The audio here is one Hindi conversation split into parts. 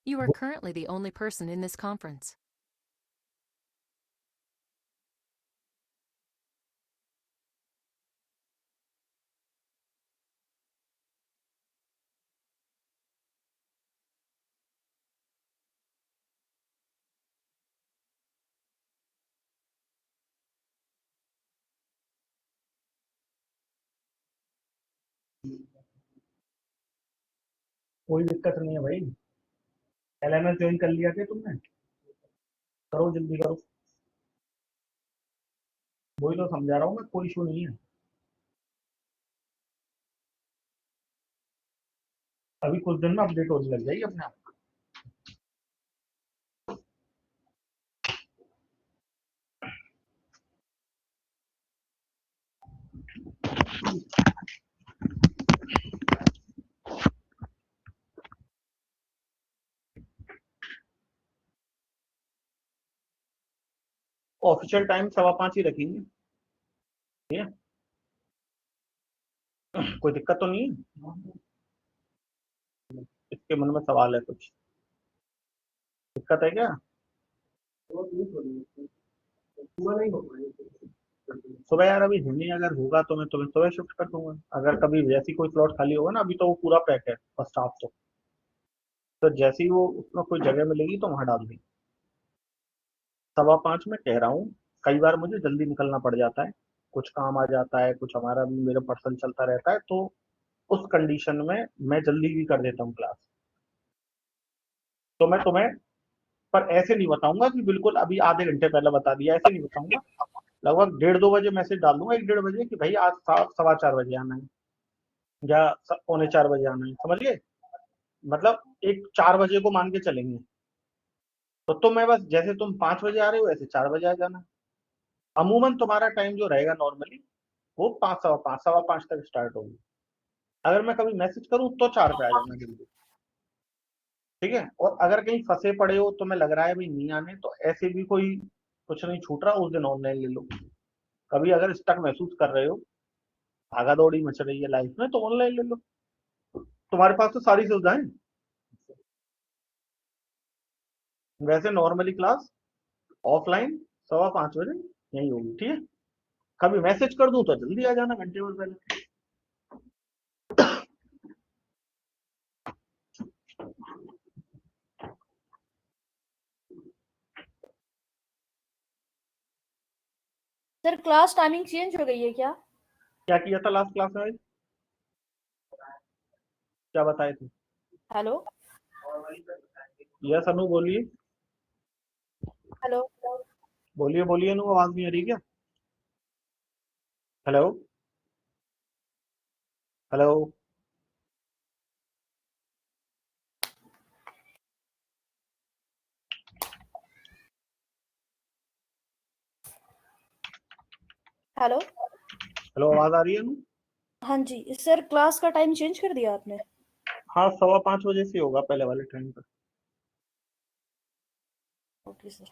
You are currently the only person in this conference. कोई दिक्कत नहीं है भाई। एलएमएस ज्वाइन कर लिया क्या तुमने? करो जल्दी करो। वही तो समझा रहा हूँ मैं, कोई इशू नहीं है। अभी कुछ दिन में अपडेट होने लग जाएगी अपने आप। ऑफिशियल टाइम 5:15 ही रखेंगे। ठीक है, कोई दिक्कत तो नहीं है? इसके मन में सवाल है कुछ? दिक्कत है क्या? सुबह यार अभी नहीं, अगर होगा तो मैं तुम्हें सुबह शिफ्ट कर दूंगा। अगर कभी जैसी कोई स्लॉट खाली होगा ना, अभी तो वो पूरा पैक है फर्स्ट हाफ तो जैसे ही वो उसमें कोई जगह मिलेगी तो वहां डाल देंगे। 5:15 में कह रहा हूँ। कई बार मुझे जल्दी निकलना पड़ जाता है, कुछ काम आ जाता है, कुछ हमारा भी मेरा पर्सन चलता रहता है, तो उस कंडीशन में मैं जल्दी भी कर देता हूँ क्लास। तो मैं तुम्हें पर ऐसे नहीं बताऊंगा कि बिल्कुल अभी आधे घंटे पहले बता दिया, ऐसे नहीं बताऊंगा। लगभग 1:30-2 बजे मैसेज डाल दूंगा, 1-1:30 बजे कि भाई आज 4:15 बजे आना है, या 3:45 बजे आना है, समझ गए? मतलब एक 4 बजे को मान के चलेंगे। तो मैं बस जैसे तुम 5 बजे आ रहे हो ऐसे 4 बजे आ जाना। अमूमन तुम्हारा टाइम जो रहेगा नॉर्मली वो 5, 5:15, 5:15 तक स्टार्ट होगी। अगर मैं कभी मैसेज करूं तो 4 पे आ जाना जल्दी। ठीक है, और अगर कहीं फंसे पड़े हो, तो मैं लग रहा है भाई नहीं आने, तो ऐसे भी कोई कुछ नहीं छूट रहा, उस दिन ऑनलाइन ले लो। कभी अगर स्टक महसूस कर रहे हो, भागा दौड़ी मच रही है लाइफ में, तो ऑनलाइन ले लो। तुम्हारे पास तो सारी सुविधाएं हैं। वैसे नॉर्मली क्लास ऑफलाइन 5:15 बजे यही होगी। ठीक है, कभी मैसेज कर दूं तो जल्दी आ जाना घंटे भर पहले। सर क्लास टाइमिंग चेंज हो गई है क्या? क्या किया था लास्ट क्लास में? क्या बताए थे? हेलो यस अनु बोलिए। हेलो बोलिए बोलिए अनु, आवाज नहीं आ रही क्या? Hello hello. हेलो हेलो, आवाज आ रही है अनु? हाँ जी सर, क्लास का टाइम चेंज कर दिया आपने? हाँ, 5:15 बजे से होगा पहले वाले टाइम पर। Okay sir.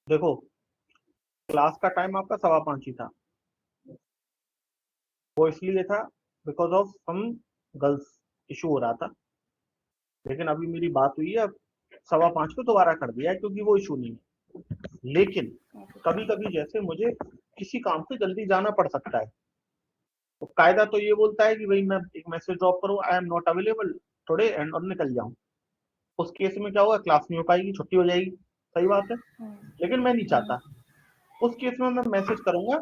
देखो, क्लास का टाइम आपका 5:15 ही था। वो इसलिए था because of some girls issue हो रहा था। लेकिन अभी मेरी बात हुई है, अब 5:15 को दोबारा कर दिया है, क्योंकि वो इशू नहीं है। लेकिन कभी कभी जैसे मुझे किसी काम से जल्दी जाना पड़ सकता है, तो कायदा तो ये बोलता है कि भाई मैं एक मैसेज ड्रॉप करूँ, I am not available today, and और निकल जाऊं। उस केस में क्या होगा, क्लास नहीं हो पाएगी, छुट्टी हो जाएगी। सही बात है। लेकिन मैं नहीं चाहता। उस केस में मैं मैसेज करूंगा,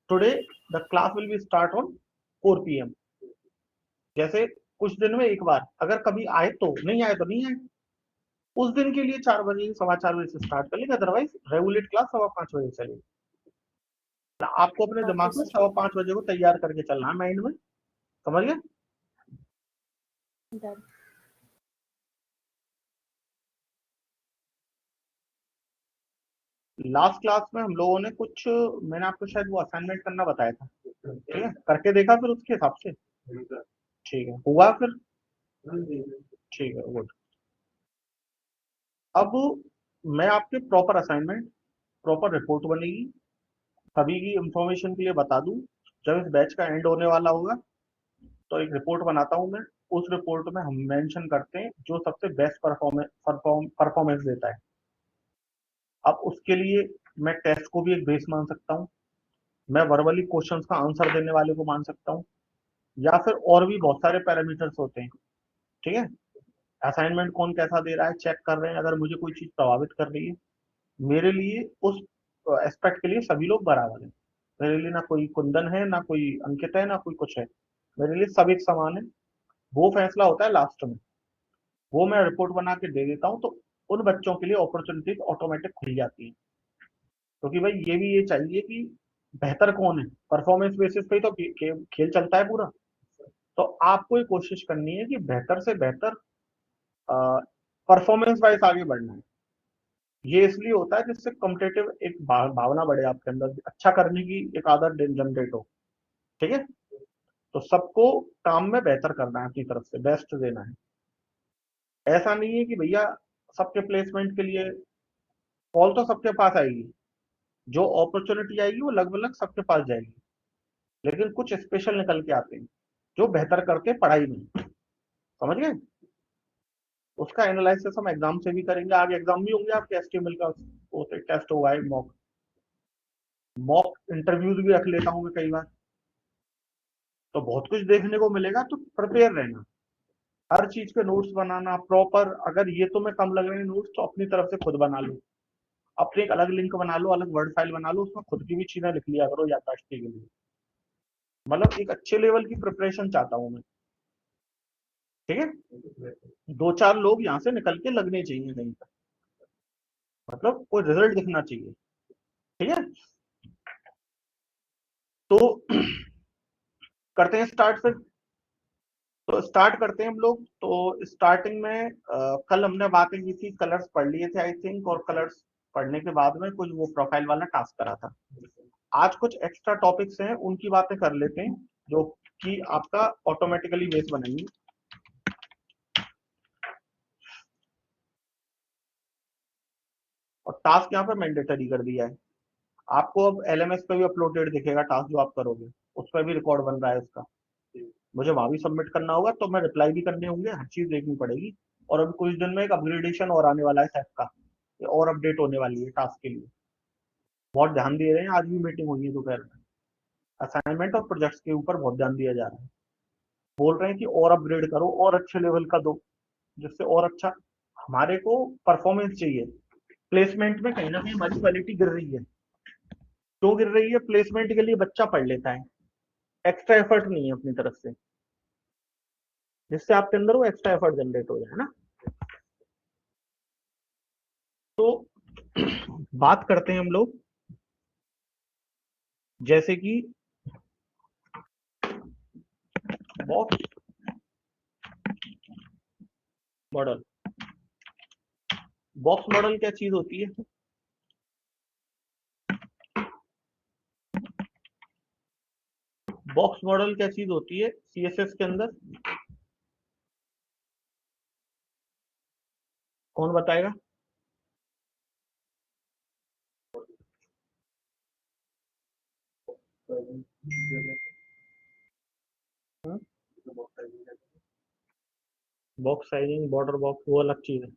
today the class will be start on 4 PM। जैसे कुछ दिन में एक बार, अगर कभी आए तो, नहीं आए तो नहीं आए। उस दिन के लिए 4 बजे, 4:15 बजे से स्टार्ट कर लेंगे, अदरवाइज रेगुलेट क्लास 5:15 बजे चलेगी। आपको अपने ओके दिमाग में सर। 5:15 बजे को तैयार करके चलना है माइंड में, समझ गए? डन। लास्ट क्लास में हम लोगों ने कुछ, मैंने आपको शायद वो असाइनमेंट करना बताया था। ठीक है, करके देखा फिर उसके हिसाब से? ठीक है, हुआ फिर? ठीक है, गुड। अब मैं आपके प्रॉपर असाइनमेंट, प्रॉपर रिपोर्ट बनेगी, सभी की इंफॉर्मेशन के लिए बता दूं। जब इस बैच का एंड होने वाला होगा तो एक रिपोर्ट बनाता हूं मैं, उस रिपोर्ट में हम मेंशन करते हैं जो सबसे बेस्ट परफॉर्मेंस देता है। अब उसके लिए मैं टेस्ट को भी एक बेस मान सकता हूँ, मैं वर्बली क्वेश्चंस का आंसर देने वाले को मान सकता हूँ, या फिर और भी बहुत सारे पैरामीटर्स होते हैं। ठीक है, असाइनमेंट कौन कैसा दे रहा है चेक कर रहे हैं, अगर मुझे कोई चीज प्रभावित कर रही है, मेरे लिए उस एस्पेक्ट के लिए सभी लोग बराबर हैं। मेरे लिए ना कोई कुंदन है, ना कोई अंकित है, ना कोई कुछ है, मेरे लिए सब एक समान है। वो फैसला होता है लास्ट में, वो मैं रिपोर्ट बना के दे देता हूँ, तो उन बच्चों के लिए अपॉर्चुनिटीज ऑटोमेटिक खुल जाती है। क्योंकि भाई ये भी ये चाहिए कि बेहतर कौन है, परफॉर्मेंस बेसिस पे ही तो खेल चलता है पूरा। तो आपको ये कोशिश करनी है कि बेहतर से बेहतर परफॉर्मेंस वाइज आगे बढ़ना है। ये इसलिए होता है जिससे कॉम्पिटेटिव एक भावना बढ़े आपके अंदर, अच्छा करने की एक आदत जनरेट हो। ठीक है, तो सबको काम में बेहतर करना है, अपनी तरफ से बेस्ट देना है। ऐसा नहीं है कि भैया सबके प्लेसमेंट के लिए कॉल तो सबके पास आएगी, जो अपॉर्चुनिटी आएगी वो लगभग लगभग सबके पास जाएगी, लेकिन कुछ स्पेशल निकल के आते हैं जो बेहतर करते हैं पढ़ाई में। समझ गए? उसका एनालिसिस हम एग्जाम से भी करेंगे, आगे एग्जाम भी होंगे आपके एचटीएमएल का, वो टेस्ट हुआ है, मॉक मॉक इंटरव्यूज भी रख लेता हूँ मैं कई बार, तो बहुत कुछ देखने को मिलेगा। तो प्रिपेयर रहना, हर चीज के नोट्स बनाना प्रॉपर। अगर ये तो मैं कम लग रहे हैं नोट्स, तो अपनी तरफ से खुद बना लो, अपने एक अलग लिंक बना लो, अलग वर्ड फाइल बना लो, उसमें खुद की भी चीजें लिख लिया करो याददाश्त के लिए। मतलब एक अच्छे लेवल की प्रिपरेशन चाहता हूँ मैं। ठीक है, दो चार लोग यहाँ से निकल के लगने चाहिए कहीं पर, मतलब कोई रिजल्ट दिखना चाहिए। ठीक है, तो करते हैं स्टार्ट फिर। तो स्टार्ट करते हैं हम लोग। तो स्टार्टिंग में कल हमने बातें की थी, कलर्स पढ़ लिए थे आई थिंक, और कलर्स पढ़ने के बाद में कुछ वो प्रोफाइल वाला टास्क करा था। आज कुछ एक्स्ट्रा टॉपिक्स हैं, उनकी बातें कर लेते हैं, जो कि आपका ऑटोमेटिकली बेस बनेंगी। और टास्क यहाँ पे मैंडेटरी कर दिया है आपको। अब एलएमएस पे भी अपलोडेड दिखेगा टास्क जो आप करोगे, उस पर भी रिकॉर्ड बन रहा है उसका। मुझे वहां भी सबमिट करना होगा, तो मैं रिप्लाई भी करने होंगे, हर चीज देखनी पड़ेगी। और अभी कुछ दिन में एक अपग्रेडेशन और आने वाला है ऐप का, ये और अपडेट होने वाली है टास्क के लिए। बहुत ध्यान दे रहे हैं, आज भी मीटिंग हुई है दोपहर में, असाइनमेंट और प्रोजेक्ट्स के ऊपर बहुत ध्यान दिया जा रहा है। बोल रहे हैं कि और अपग्रेड करो, और अच्छे लेवल का दो, जिससे और अच्छा हमारे को परफॉर्मेंस चाहिए। प्लेसमेंट में कहीं ना कहीं हमारी क्वालिटी गिर रही है। क्यों गिर रही है? प्लेसमेंट के लिए बच्चा पढ़ लेता है, एक्स्ट्रा एफर्ट नहीं है अपनी तरफ से, जिससे आपके अंदर वो एक्स्ट्रा एफर्ट जनरेट हो जाए ना। तो बात करते हैं हम लोग, जैसे कि बॉक्स मॉडल। बॉक्स मॉडल क्या चीज होती है? बॉक्स मॉडल क्या चीज होती है सीएसएस के अंदर? कौन बताएगा? बॉक्स साइजिंग, बॉर्डर बॉक्स वो अलग चीज है।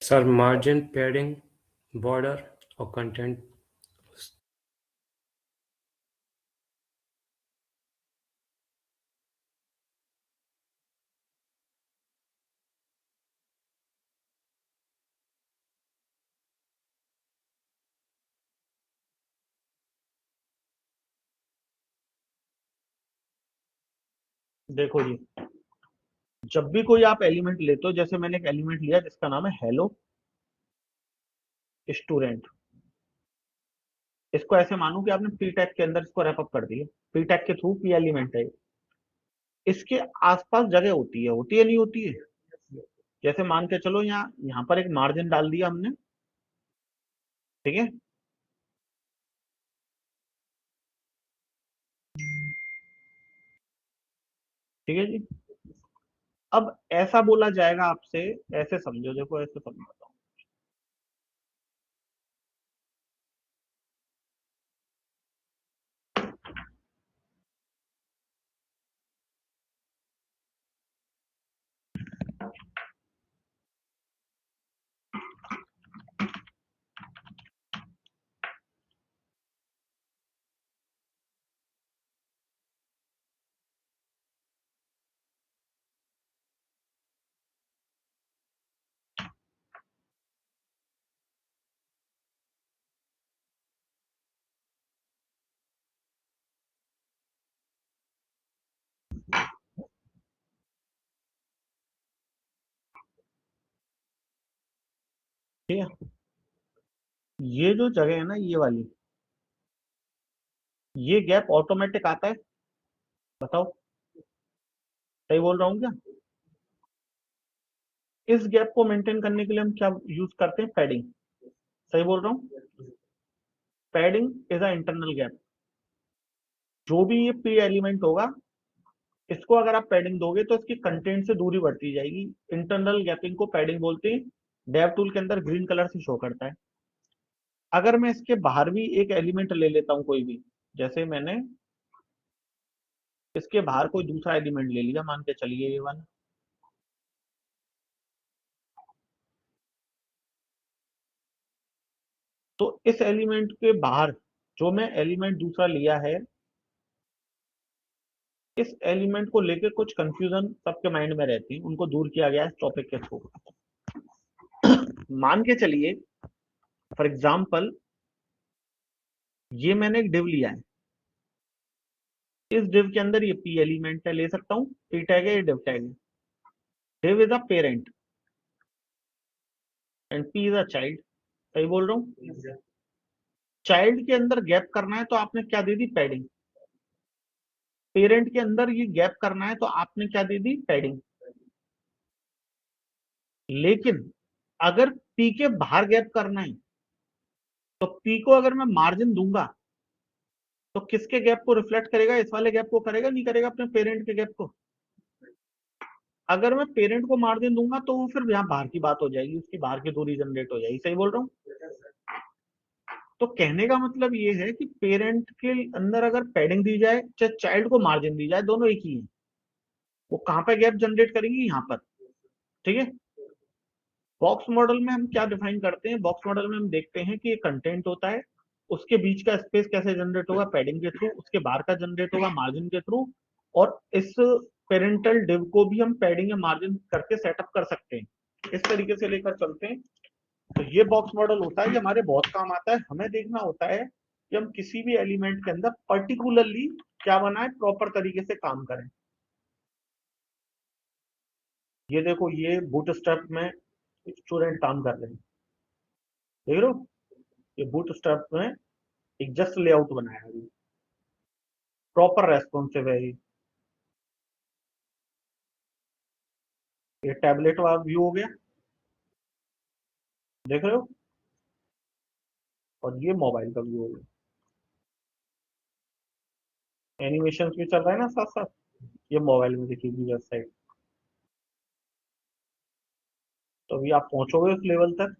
सर मार्जिन, पैडिंग, बॉर्डर और कंटेंट। देखो जी, जब भी कोई आप एलिमेंट लेते हो, जैसे मैंने एक एलिमेंट लिया जिसका नाम है हेलो स्टूडेंट, इसको ऐसे मानो कि आपने पी टैग के अंदर इसको रैप अप कर दिया, पी टैग के थ्रू पी एलिमेंट है। इसके आसपास जगह होती है नहीं होती है? जैसे मान के चलो, यहाँ यहाँ पर एक मार्जिन डाल दिया हमने। ठीक है, ठीक है जी। अब ऐसा बोला जाएगा आपसे, ऐसे समझो, देखो ऐसे समझो, ठीक है, ये जो जगह है ना ये वाली, ये गैप ऑटोमेटिक आता है, बताओ सही बोल रहा हूँ क्या? इस गैप को मेंटेन करने के लिए हम क्या यूज करते हैं? पैडिंग। सही बोल रहा हूँ? Padding is a internal gap. जो भी ये पी एलिमेंट होगा, इसको अगर आप पैडिंग दोगे तो इसकी कंटेंट से दूरी बढ़ती जाएगी। इंटरनल गैपिंग को पैडिंग बोलते हैं। डेव टूल के अंदर ग्रीन कलर से शो करता है। अगर मैं इसके बाहर भी एक एलिमेंट ले लेता हूं कोई भी, जैसे मैंने इसके बाहर कोई दूसरा एलिमेंट ले लिया, मान के चलिए ये वाला, तो इस एलिमेंट के बाहर जो मैं एलिमेंट दूसरा लिया है, इस एलिमेंट को लेके कुछ कंफ्यूजन सबके माइंड में रहती है, उनको दूर किया गया है इस टॉपिक के थ्रू। मान के चलिए फॉर एग्जाम्पल ये मैंने एक डिव लिया है, इस डिव के अंदर ये पी एलिमेंट है, ले सकता हूँ, पी टैग है, ये डिव टैग है। Div is a parent and P is a child. सही बोल रहा हूँ? चाइल्ड के अंदर गैप करना है तो आपने क्या दे दी? पैडिंग। पेरेंट के अंदर ये गैप करना है तो आपने क्या दे दी? पैडिंग। लेकिन अगर पी के बाहर गैप करना है तो पी को अगर मैं मार्जिन दूंगा तो किसके गैप को रिफ्लेक्ट करेगा? इस वाले गैप को करेगा, नहीं करेगा? अपने पेरेंट के गैप को। अगर मैं पेरेंट को मार्जिन दूंगा तो वो फिर यहाँ बाहर की बात हो जाएगी, उसकी बाहर की दूरी जनरेट हो जाएगी। सही बोल रहा हूँ? तो कहने का मतलब ये है कि पेरेंट के अंदर अगर पैडिंग दी जाए चाहे चाइल्ड को मार्जिन दी जाए, दोनों एक ही है। वो कहाँ पे गैप जनरेट करेंगी? यहाँ पर। ठीक है। बॉक्स मॉडल में हम क्या डिफाइन करते हैं? बॉक्स मॉडल में हम देखते हैं कि एक कंटेंट होता है, उसके बीच का स्पेस कैसे जनरेट होगा? पैडिंग के थ्रू। उसके बाहर का जनरेट होगा मार्जिन के थ्रू। और इस पेरेंटल डिव को भी हम पैडिंग या मार्जिन करके सेटअप कर सकते हैं। इस तरीके से लेकर चलते हैं। तो ये बॉक्स मॉडल होता है, ये हमारे बहुत काम आता है। हमें देखना होता है कि हम किसी भी एलिमेंट के अंदर पर्टिकुलरली क्या बनाए, प्रॉपर तरीके से काम करें। ये देखो, ये बूटस्ट्रैप में स्टूडेंट काम कर रहे हैं, देख रहे हो? ये बूटस्ट्रैप में एक जस्ट लेआउट बनाया है, प्रॉपर रेस्पॉन्सिव है। ये टैबलेट वाला व्यू हो गया, देख रहे हो? और ये मोबाइल का व्यू हो गया। एनिमेशन भी चल रहा है ना साथ साथ। ये मोबाइल में दिखेगी वेबसाइट। तो अभी आप पहुंचोगे उस लेवल तक।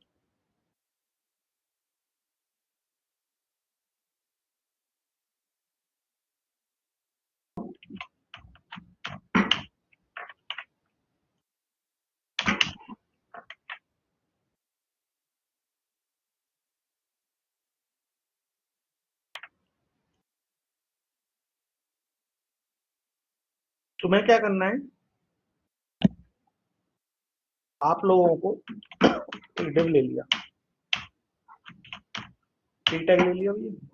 तुम्हें क्या करना है? आप लोगों को एक डिव ले लिया, एक टैग ले लिया भैया।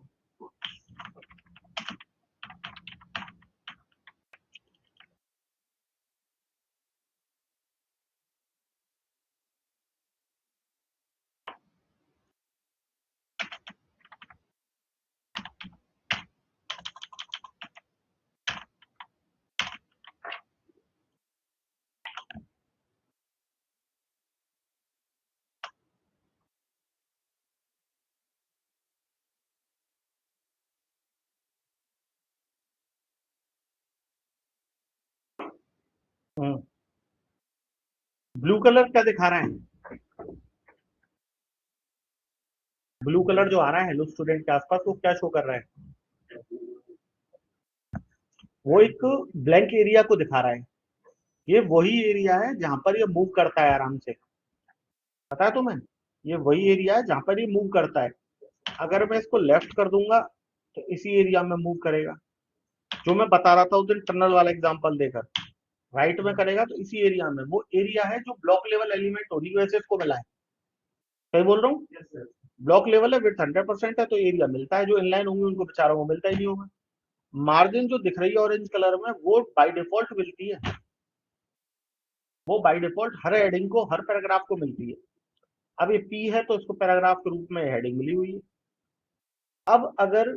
ब्लू कलर क्या दिखा रहा है? ब्लू कलर जो आ रहा है हेलो स्टूडेंट के आसपास, वो क्या शो कर रहा है? वो एक ब्लैंक एरिया को दिखा रहा है। ये वही एरिया है जहां पर ये मूव करता है आराम से। पता है तुम्हें? ये वही एरिया है जहां पर ये मूव करता है। अगर मैं इसको लेफ्ट कर दूंगा तो इसी एरिया में मूव करेगा, जो मैं बता रहा था उस दिन टनल वाला एग्जांपल देकर। राइट में करेगा तो इसी एरिया में, वो एरिया है जो ब्लॉक लेवल एलिमेंट होने की वजह से इसको मिला है। सही बोल रहा हूँ? ब्लॉक लेवल है, विड्थ 100% है, तो एरिया मिलता है। जो इनलाइन होंगे उनको बेचारों को मिलता ही नहीं होगा। मार्जिन जो दिख रही है ऑरेंज कलर में, वो बाय डिफॉल्ट मिलती है। वो बाय डिफॉल्ट हर हेडिंग को, हर पैराग्राफ को मिलती है। अब ये पी है तो इसको पैराग्राफ के रूप में हेडिंग मिली हुई है। अब अगर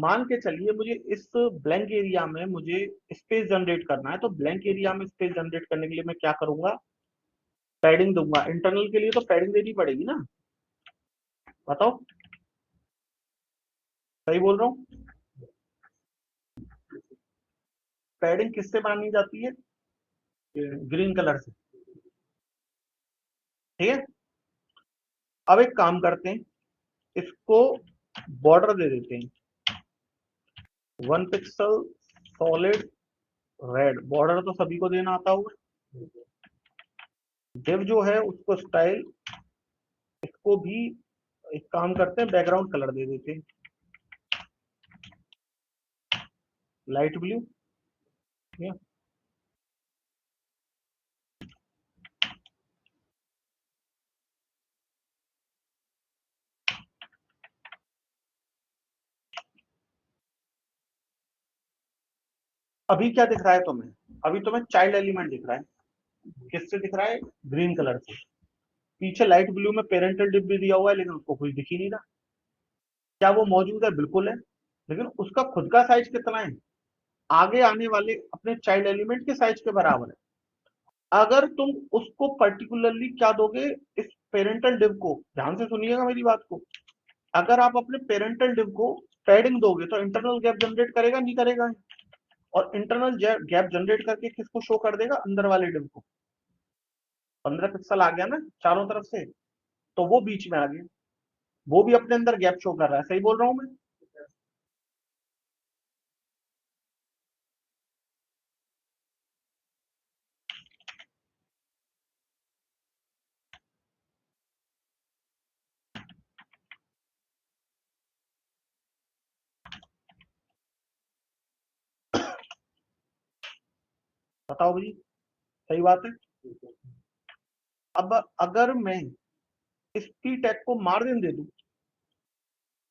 मान के चलिए मुझे इस ब्लैंक एरिया में मुझे स्पेस जनरेट करना है, तो ब्लैंक एरिया में स्पेस जनरेट करने के लिए मैं क्या करूंगा, पैडिंग दूंगा। इंटरनल के लिए तो पैडिंग देनी पड़ेगी ना, बताओ सही बोल रहा हूँ। पैडिंग किससे मानी जाती है, ग्रीन कलर से, ठीक है। अब एक काम करते हैं, इसको बॉर्डर दे देते हैं 1 पिक्सल सॉलिड रेड। बॉर्डर तो सभी को देना आता होगा। डिव जो है उसको स्टाइल, इसको भी एक काम करते हैं, बैकग्राउंड कलर दे देते हैं लाइट ब्लू। अभी क्या दिख रहा है तुम्हें, अभी तुम्हें चाइल्ड एलिमेंट दिख रहा है, किससे दिख रहा है, ग्रीन कलर से। पीछे लाइट ब्लू में पेरेंटल डिव भी दिया हुआ है, लेकिन उसको कुछ दिख ही नहीं रहा। क्या वो मौजूद है, बिल्कुल है, लेकिन उसका खुद का साइज कितना है, आगे आने वाले अपने चाइल्ड एलिमेंट के साइज के बराबर है। अगर तुम उसको पर्टिकुलरली क्या दोगे, इस पेरेंटल डिव को, ध्यान से सुनिएगा मेरी बात को, अगर आप अपने पेरेंटल डिव को पैडिंग दोगे तो इंटरनल गैप जनरेट करेगा, नहीं करेगा, और इंटरनल गैप जनरेट करके किसको शो कर देगा, अंदर वाले डिव को। 15 पिक्सल आ गया ना चारों तरफ से, तो वो बीच में आ गया, वो भी अपने अंदर गैप शो कर रहा है, सही बोल रहा हूं मैं। बताओ भाई, सही बात है। अब अगर मैं इस पी टैग को मार्जिन दे दूं,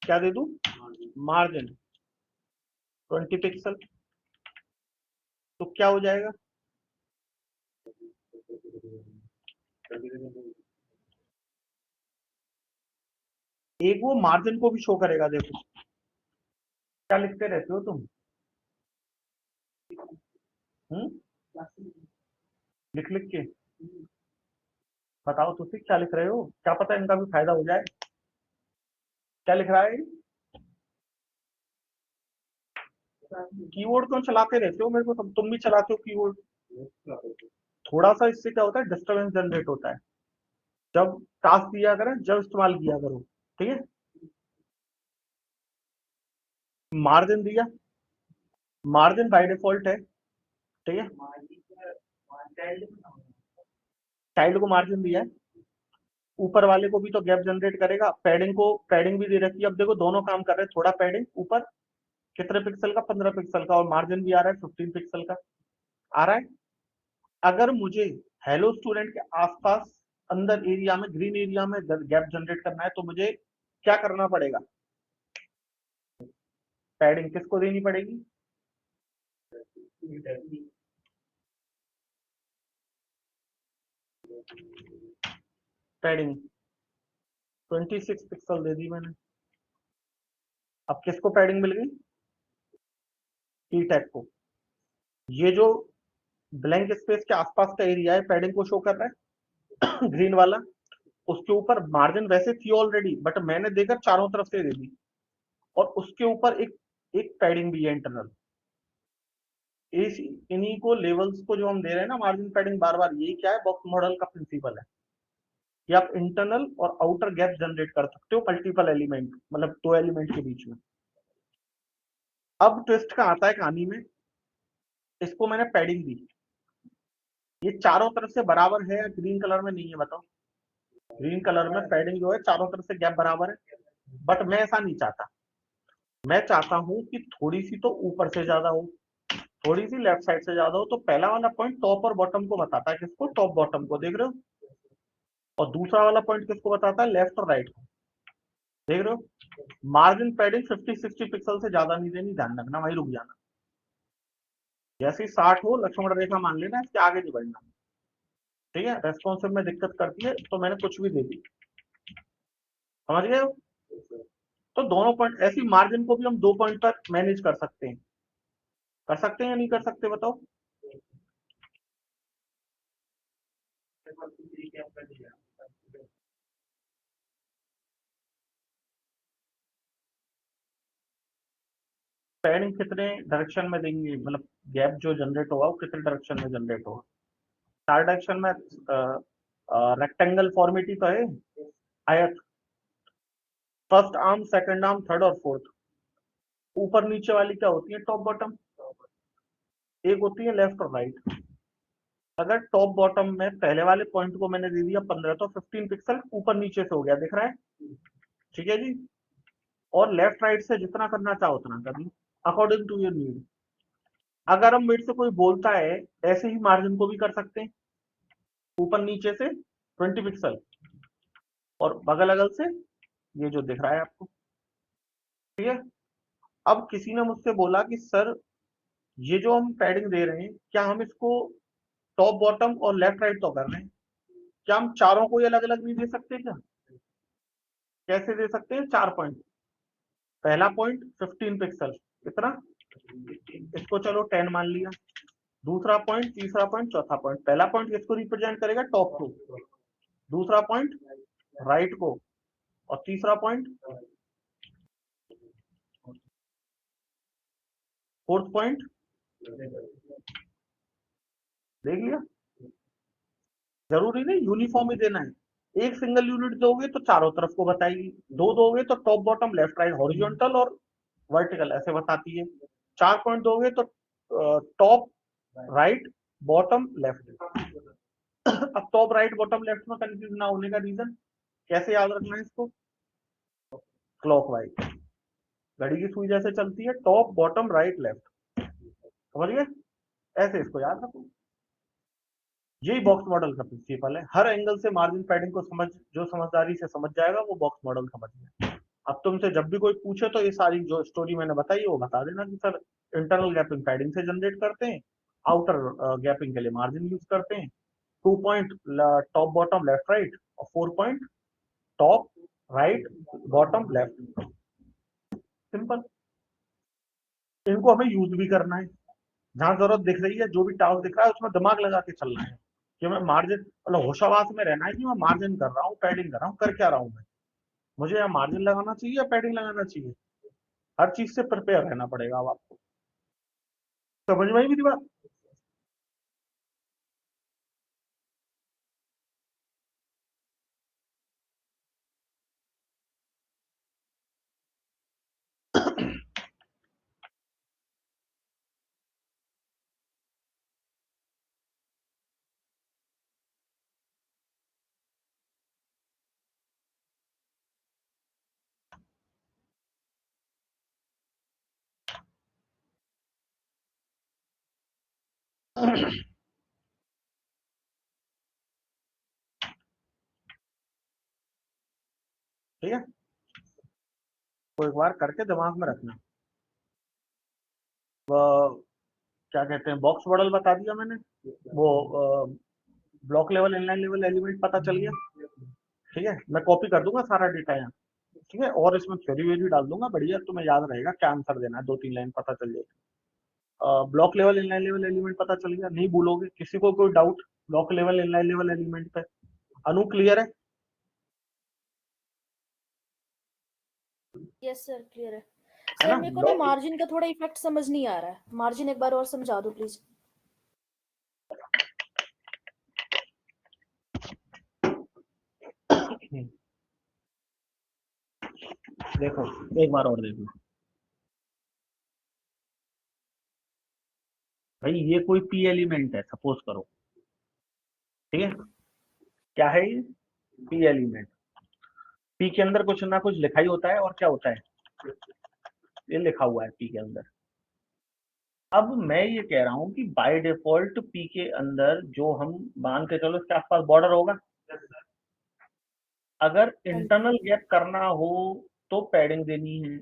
क्या दे दूं, मार्जिन 20 पिक्सल, तो क्या हो जाएगा, एक वो मार्जिन को भी शो करेगा। देखो क्या लिखते रहते हो तुम, लिख लिख के बताओ तो सही क्या लिख रहे हो, क्या पता इनका भी फायदा हो जाए। क्या लिख रहा है, कीबोर्ड क्यों चलाते रहते हो, मेरे को तुम भी चलाते हो कीबोर्ड। थोड़ा सा इससे क्या होता है, डिस्टरबेंस जनरेट होता है। जब टास्क दिया करें जब इस्तेमाल किया करो, ठीक है। मार्जिन दिया, मार्जिन बाय डिफॉल्ट है, ठीक है। चाइल्ड को मार्जिन दिया है, ऊपर वाले को भी तो गैप जनरेट करेगा, पैडिंग को पैडिंग भी दे रखी है। अब देखो दोनों काम कर रहे हैं, थोड़ा पैडिंग ऊपर कितने पिक्सल का, 15 पिक्सल का, और मार्जिन भी आ रहा है 15 पिक्सल का आ रहा है। अगर मुझे हेलो स्टूडेंट के आसपास अंदर एरिया में, ग्रीन एरिया में गैप जनरेट करना है, तो मुझे क्या करना पड़ेगा, पैडिंग किसको देनी पड़ेगी, पैडिंग 26 पिक्सल दे दी मैंने। अब किसको पैडिंग मिल गई, टी टैग को। ये जो ब्लैंक स्पेस के आसपास का एरिया है पैडिंग को शो कर रहा है ग्रीन वाला, उसके ऊपर मार्जिन वैसे थी ऑलरेडी, बट मैंने देकर चारों तरफ से दे दी, और उसके ऊपर एक एक पैडिंग भी है इंटरनल। इस इन्हीं को लेवल्स को जो हम दे रहे हैं ना मार्जिन पैडिंग बार बार, ये क्या है, बॉक्स मॉडल का प्रिंसिपल है कि आप इंटरनल और आउटर गैप जनरेट कर सकते हो मल्टीपल एलिमेंट, मतलब दो एलिमेंट के बीच में। अब ट्विस्ट का आता है कहानी में, इसको मैंने पैडिंग दी, ये चारों तरफ से बराबर है या ग्रीन कलर में नहीं है, बताओ। ग्रीन कलर में पैडिंग जो है चारों तरफ से गैप बराबर है, बट मैं ऐसा नहीं चाहता। मैं चाहता हूं कि थोड़ी सी तो ऊपर से ज्यादा हो, थोड़ी सी लेफ्ट साइड से ज्यादा हो। तो पहला वाला पॉइंट टॉप और बॉटम को बताता है, किसको, टॉप बॉटम को, देख रहे हो। और दूसरा वाला पॉइंट किसको बताता है, लेफ्ट और राइट को, देख रहे हो। मार्जिन पैडिंग 50-60 पिक्सल से ज्यादा नहीं देनी, ध्यान रखना, वहीं रुक जाना। जैसे ही 60 हो लक्ष्मण रेखा मान लेना, इसके आगे नहीं बढ़ना, ठीक है। रेस्पॉन्सिव में दिक्कत करती है तो मैंने कुछ भी दे दी। समझ गए हो? तो दोनों पॉइंट, ऐसी मार्जिन को भी हम 2 पॉइंट पर मैनेज कर सकते हैं। कर सकते हैं या नहीं कर सकते बताओ? पैडिंग कितने डायरेक्शन में देंगे, मतलब गैप जो जनरेट होगा वो कितने डायरेक्शन में जनरेट होगा? 4 डायरेक्शन में। रेक्टेंगल फॉर्मेट ही तो है, आयत। First arm, second arm, third और फोर्थ। ऊपर नीचे वाली क्या होती है? Top bottom. एक होती है लेफ्ट और राइट। अगर टॉप बॉटम में पहले वाले पॉइंट को मैंने दे दिया 15, तो 15 पिक्सल ऊपर नीचे से हो गया, दिख रहा है? ठीक है जी। और लेफ्ट राइट से जितना करना चाहो उतना कर लो, अकॉर्डिंग टू योर नीड। अगर हम मेरे से कोई बोलता है ऐसे ही मार्जिन को भी कर सकते हैं, ऊपर नीचे से 20 पिक्सल और बगल अगल से ये जो दिख रहा है आपको, ठीक है? अब किसी ने मुझसे बोला कि सर ये जो हम पैडिंग दे रहे हैं, क्या हम इसको टॉप बॉटम और लेफ्ट राइट तो कर रहे हैं, क्या हम चारों को अलग अलग नहीं दे सकते क्या? कैसे दे सकते हैं? 4 पॉइंट। पहला पॉइंट 15 पिक्सल, कितना? इसको चलो 10 मान लिया। दूसरा पॉइंट, तीसरा पॉइंट, चौथा पॉइंट। पहला पॉइंट किसको रिप्रेजेंट करेगा? टॉप को। दूसरा पॉइंट राइट को, और तीसरा पॉइंट, फोर्थ पॉइंट, देख लिया? जरूरी नहीं यूनिफॉर्म ही देना है। एक सिंगल यूनिट दोगे तो चारों तरफ को बताएगी, दो दोगे तो top bottom left right horizontal और वर्टिकल ऐसे बताती है। 4 पॉइंट दोगे तो टॉप राइट बॉटम लेफ्ट। अब टॉप राइट बॉटम लेफ्ट में कंफ्यूज ना होने का रीजन कैसे याद रखना है इसको? क्लॉकवाइज, घड़ी की सुई जैसे चलती है, टॉप बॉटम राइट लेफ्ट। समझ गए? ऐसे इसको याद रखो। यही बॉक्स मॉडल का प्रिंसिपल है। हर एंगल से मार्जिन पैडिंग को जो समझदारी से समझ जाएगा वो बॉक्स मॉडल समझ गया। अब तुमसे जब भी कोई पूछे तो ये सारी जो स्टोरी मैंने बताई है वो बता देना कि सर इंटरनल गैपिंग पैडिंग से जनरेट करते हैं, आउटर गैपिंग के लिए मार्जिन यूज करते हैं, 2 point top bottom left right, और 4 point top right bottom left. Simple. इनको हमें यूज भी करना है, जहां जरूरत दिख रही है, जो भी टास्क दिख रहा है उसमें दिमाग लगा के चलना है कि मैं मार्जिन, मतलब होशाबाज में रहना है कि मैं मार्जिन कर रहा हूँ, पैडिंग कर रहा हूँ, कर क्या रहा हूँ मैं, मुझे यहाँ मार्जिन लगाना चाहिए या पैडिंग लगाना चाहिए। हर चीज से प्रिपेयर रहना पड़ेगा अब आपको। समझ में आई मेरी बात? ठीक है, तो एक बार करके दिमाग में रखना। वो क्या कहते हैं, बॉक्स मॉडल बता दिया मैंने, वो block level, inline level, element पता चल गया। ठीक है, मैं कॉपी कर दूंगा सारा डेटा यहाँ। ठीक है, और इसमें थ्योरी वेरी डाल दूंगा, बढ़िया तुम्हें याद रहेगा क्या आंसर देना है, 2-3 लाइन पता चल जाएगी। Block level, inline level, element पता चल गया, नहीं भूलोगे? किसी को कोई doubt block level, inline level, element पे? अनु क्लियर है? यस सर, क्लियर है। है सर ना? मेरे को ना मार्जिन का थोड़ा इफेक्ट समझ नहीं आ रहा है, मार्जिन एक बार और समझा दो प्लीज। देखो, एक बार और देखो भाई, ये कोई पी एलिमेंट है सपोज करो। ठीक है, क्या है ये? P element. पी के अंदर कुछ ना कुछ लिखा ही होता है, और क्या होता है? ये लिखा हुआ है पी के अंदर। अब मैं ये कह रहा हूं कि बाय डिफॉल्ट पी के अंदर जो हम मान के चलो इसके आसपास बॉर्डर होगा। अगर इंटरनल गैप करना हो तो पैडिंग देनी है,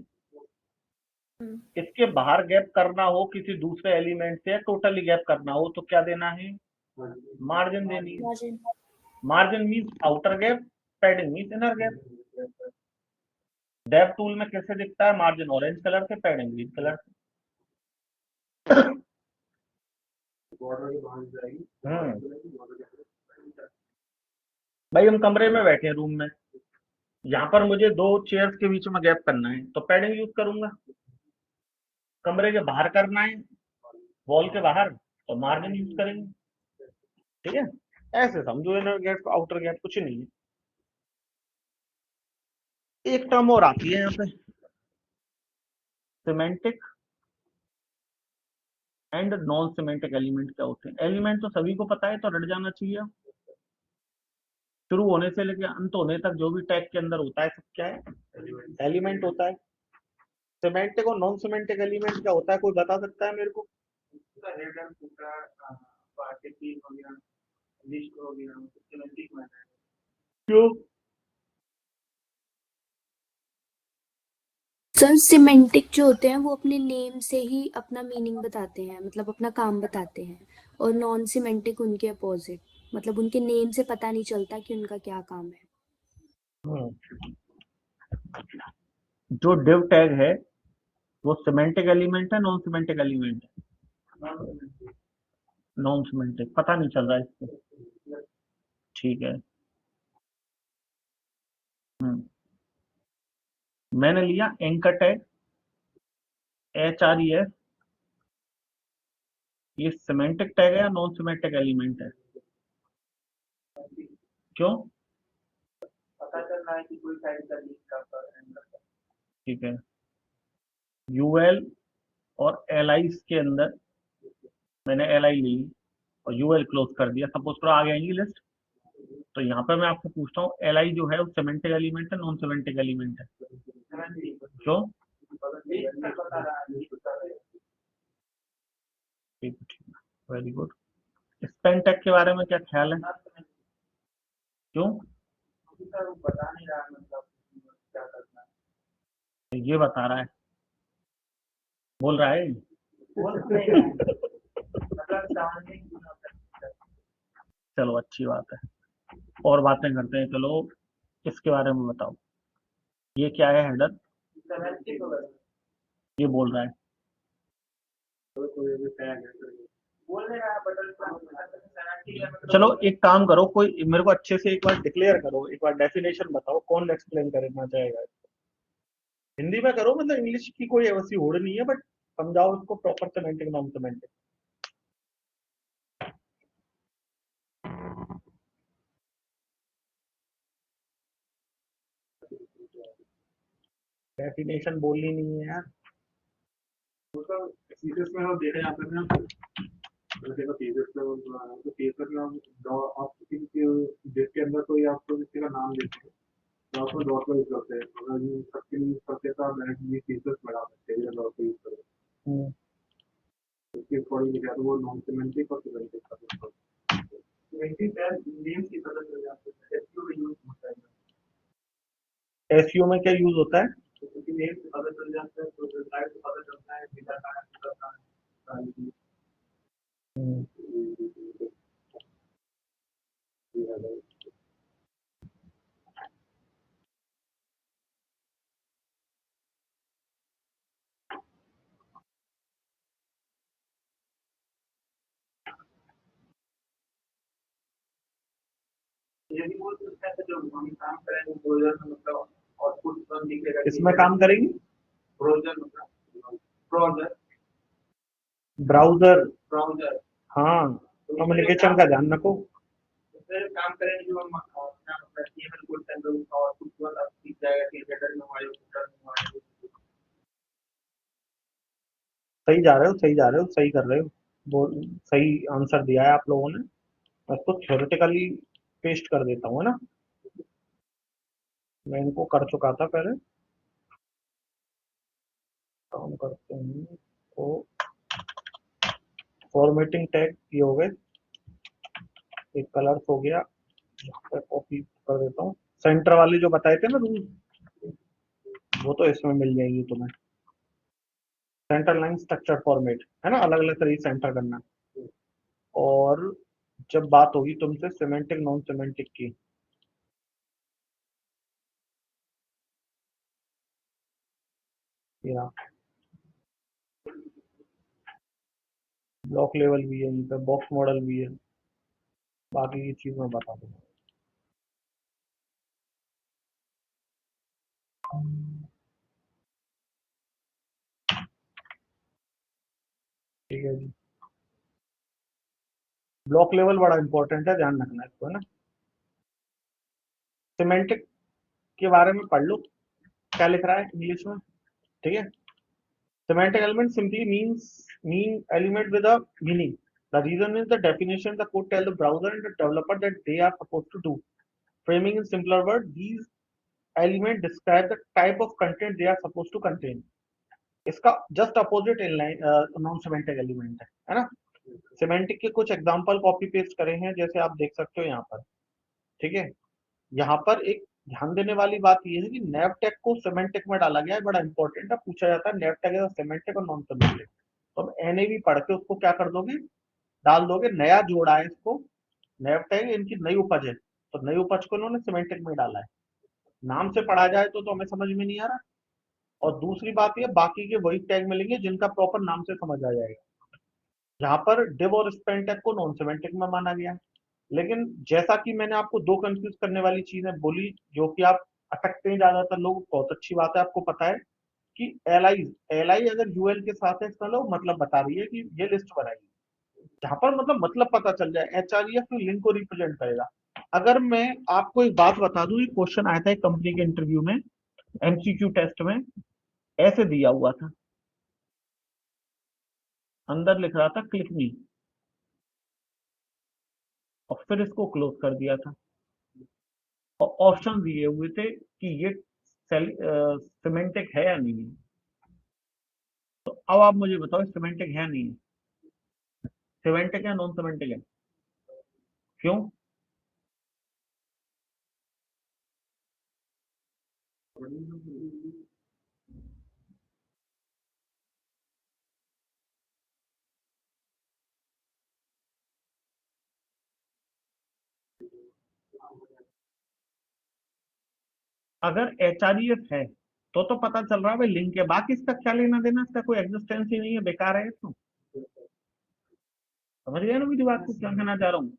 इसके बाहर गैप करना हो किसी दूसरे एलिमेंट से, टोटली गैप करना हो तो क्या देना है? मार्जिन देनी है। Margin. Margin means outer gap, padding means inner gap. Dev tool में कैसे दिखता है? मार्जिन ऑरेंज कलर से, पैडिंग ग्रीन कलर से। भाई हम कमरे में बैठे हैं, रूम में, यहाँ पर मुझे दो चेयर्स के बीच में गैप करना है तो पैडिंग यूज करूंगा। कमरे के बाहर करना है, वॉल के बाहर, तो मार्जिन यूज करेंगे। ठीक है, ऐसे समझो, इनर गैप आउटर गैप कुछ नहीं है। एक टर्म और आती है यहाँ पे, semantic and non semantic element क्या होते हैं। एलिमेंट तो सभी को पता है, तो रट जाना चाहिए। शुरू होने से लेकर अंत होने तक जो भी टैग के अंदर होता है सब क्या है? एलिमेंट होता है। सिमेंटिक और नॉन सिमेंटिक एलिमेंट क्या होता है, कोई बता सकता है मेरे को? क्यों? सर सिमेंटिक जो होते हैं वो अपने नेम से ही अपना मीनिंग बताते हैं, मतलब अपना काम बताते हैं, और नॉन सिमेंटिक उनके अपोजिट, मतलब उनके नेम से पता नहीं चलता कि उनका क्या काम है। जो डिव टैग है वो सिमेंटिक एलिमेंट है, नॉन सिमेंटिक एलिमेंट है? नॉन सिमेंटिक, पता नहीं चल रहा है इससे। ठीक है। मैंने लिया एंकर टैग HRES, ये सिमेंटिक टैग है या नॉन सिमेंटिक एलिमेंट है? क्यों? पता चल रहा है कि कोई साइड का लिंक करता है। ठीक है, UL और LI के अंदर मैंने LI ली और UL क्लोज कर दिया। सपोज करो आ जाएंगी लिस्ट, तो यहाँ पर मैं आपसे पूछता हूँ LI जो है वो सिमेंटिक एलिमेंट है, नॉन सिमेंटिक एलिमेंट है? क्यों? ठीक है, वेरी गुड। स्पेन टैग के बारे में क्या ख्याल है? क्यों? बता नहीं रहा, मतलब क्या करना है ये बता रहा है, बोल रहा है। चलो अच्छी बात है, और बातें करते हैं। चलो इसके बारे में बताओ, ये क्या है हेडर? ये बोल रहा है। चलो एक काम करो, कोई मेरे को अच्छे से एक बार डिक्लेयर करो, एक बार डेफिनेशन बताओ, कौन एक्सप्लेन करना चाहेगा? हिंदी में करो, मतलब इंग्लिश की कोई ऐसी होड़ नहीं है, बट समझाओ इसको proper semantic non semantic. Definition बोलनी नहीं है यार। थीसिस में हम देखे जाते हैं ना, देखो थीसिस में तो थीसिस में हम आप किसी जिसके अंदर कोई आपको किसी का नाम देते हैं तो आपको डॉट का यूज करते हैं। अगर ये सबके लिए करते तो आप डायरेक्टली थीसिस लगा सकते हैं, डॉट का यूज करें। उसके अकॉर्डिंग लिखा तो वो नॉन सिमेंटिक और सिमेंटिक का यूज करते हैं। सिमेंटिक है नेम्स की पता चल जाती है, एसयू में यूज होता है। एसयू में क्या यूज होता है? क्योंकि नेम से पता चल जाता है, तो साइड से पता चलता है बिना का यदि वो सिस्टम से जो हम काम करेंगे ब्राउज़र मतलब आउटपुट बन दिखेगा। इसमें काम करेंगे ब्राउज़र मतलब ब्राउज़र ब्राउजर। ब्राउज़र हाँ, कम्युनिकेशन का ध्यान रखो। फिर काम करेंगे जो हम अपना HTML कोड के अंदर उसका आउटपुट बन दिख जाएगा कि हेडर में हमारे फुटर में हमारे। सही जा रहे हो, सही जा रहे हो, सही कर रहे हो, वो सही आंसर दिया है आप लोगों ने। मैं इसको थ्योरेटिकली पेस्ट कर देता हूँ, है ना? मैं इनको कर चुका था पहले। काम करते हैं तो फॉर्मेटिंग टैग ये हो गए, एक कलर्स हो गया, कॉपी कर देता हूँ। सेंटर वाले जो बताए थे ना रूल, वो तो इसमें मिल जाएगी तुम्हें। सेंटर लाइन स्ट्रक्चर फॉर्मेट है ना, अलग अलग तरीके सेंटर करना। और जब बात होगी तुमसे सिमेंटिक नॉन सिमेंटिक की, यहाँ ब्लॉक लेवल भी है, यहीं पे बॉक्स मॉडल भी है, बाकी की चीज मैं बता दूंगा। ठीक है जी, ब्लॉक लेवल बड़ा इंपॉर्टेंट है, ध्यान रखना इसको, है ना। सिमेंटिक के बारे में पढ़ लो, क्या लिख रहा है इंग्लिश में, ठीक है। Semantic element simply mean element with a meaning. The reason is the definition the code tell the browser and the developer that they are supposed to do. Framing in simpler word, these element describe the type of content they are supposed to contain. इसका just opposite inline non semantic element है ना। सिमेंटिक के कुछ एग्जांपल कॉपी पेस्ट करे हैं, जैसे आप देख सकते हो यहाँ पर, ठीक है। यहाँ पर एक ध्यान देने वाली बात यह है कि नैवटेक को सिमेंटिक में डाला गया है, बड़ा इंपॉर्टेंट है, पूछा जाता है नैवटेक इज सिमेंटिक और नॉन सिमेंटिक। तो अब एनएवी पढ़ के उसको क्या कर दोगे, डाल दोगे, नया जोड़ा है इसको, नैवटेक इनकी नई उपज है, तो नई उपज को इन्होंने सिमेंटिक में डाला है। नाम से पढ़ा जाए तो हमें समझ में नहीं आ रहा। और दूसरी बात ये, बाकी के वही टैग मिलेंगे जिनका प्रॉपर नाम से समझ आ जाएगा। यहाँ पर डिव और स्पेल टैग को नॉन सिमेंटिक में माना गया है। लेकिन जैसा कि मैंने आपको दो कंफ्यूज करने वाली चीजें बोली, जो कि आप अटकते हैं ज्यादातर लोग, बहुत अच्छी बात है, आपको पता है कि एल आई अगर यूएल के साथ है, इसका लोग मतलब बता रही है कि ये लिस्ट बनाई, जहां पर मतलब पता चल जाए, एचआरईएफ लिंक को रिप्रेजेंट करेगा। अगर मैं आपको एक बात बता दूं, ये क्वेश्चन आया था एक कंपनी के इंटरव्यू में, एमसीक्यू टेस्ट में, ऐसे दिया हुआ था, अंदर लिख रहा था क्लिक मी, और फिर इसको क्लोज कर दिया था, और ऑप्शन दिए हुए थे कि ये सिमेंटिक है या नहीं है। तो अब आप मुझे बताओ सिमेंटिक है नहीं है, सिमेंटिक है नॉन सिमेंटिक है, क्यों? अगर एचआरईएफ है तो पता चल रहा है भाई लिंक है, बाकी इसका क्या लेना देना, इसका कोई एग्जिस्टेंस ही नहीं है, बेकार है। तो समझ गए ना मेरी बात को, क्या कहना चाह रहा हूँ।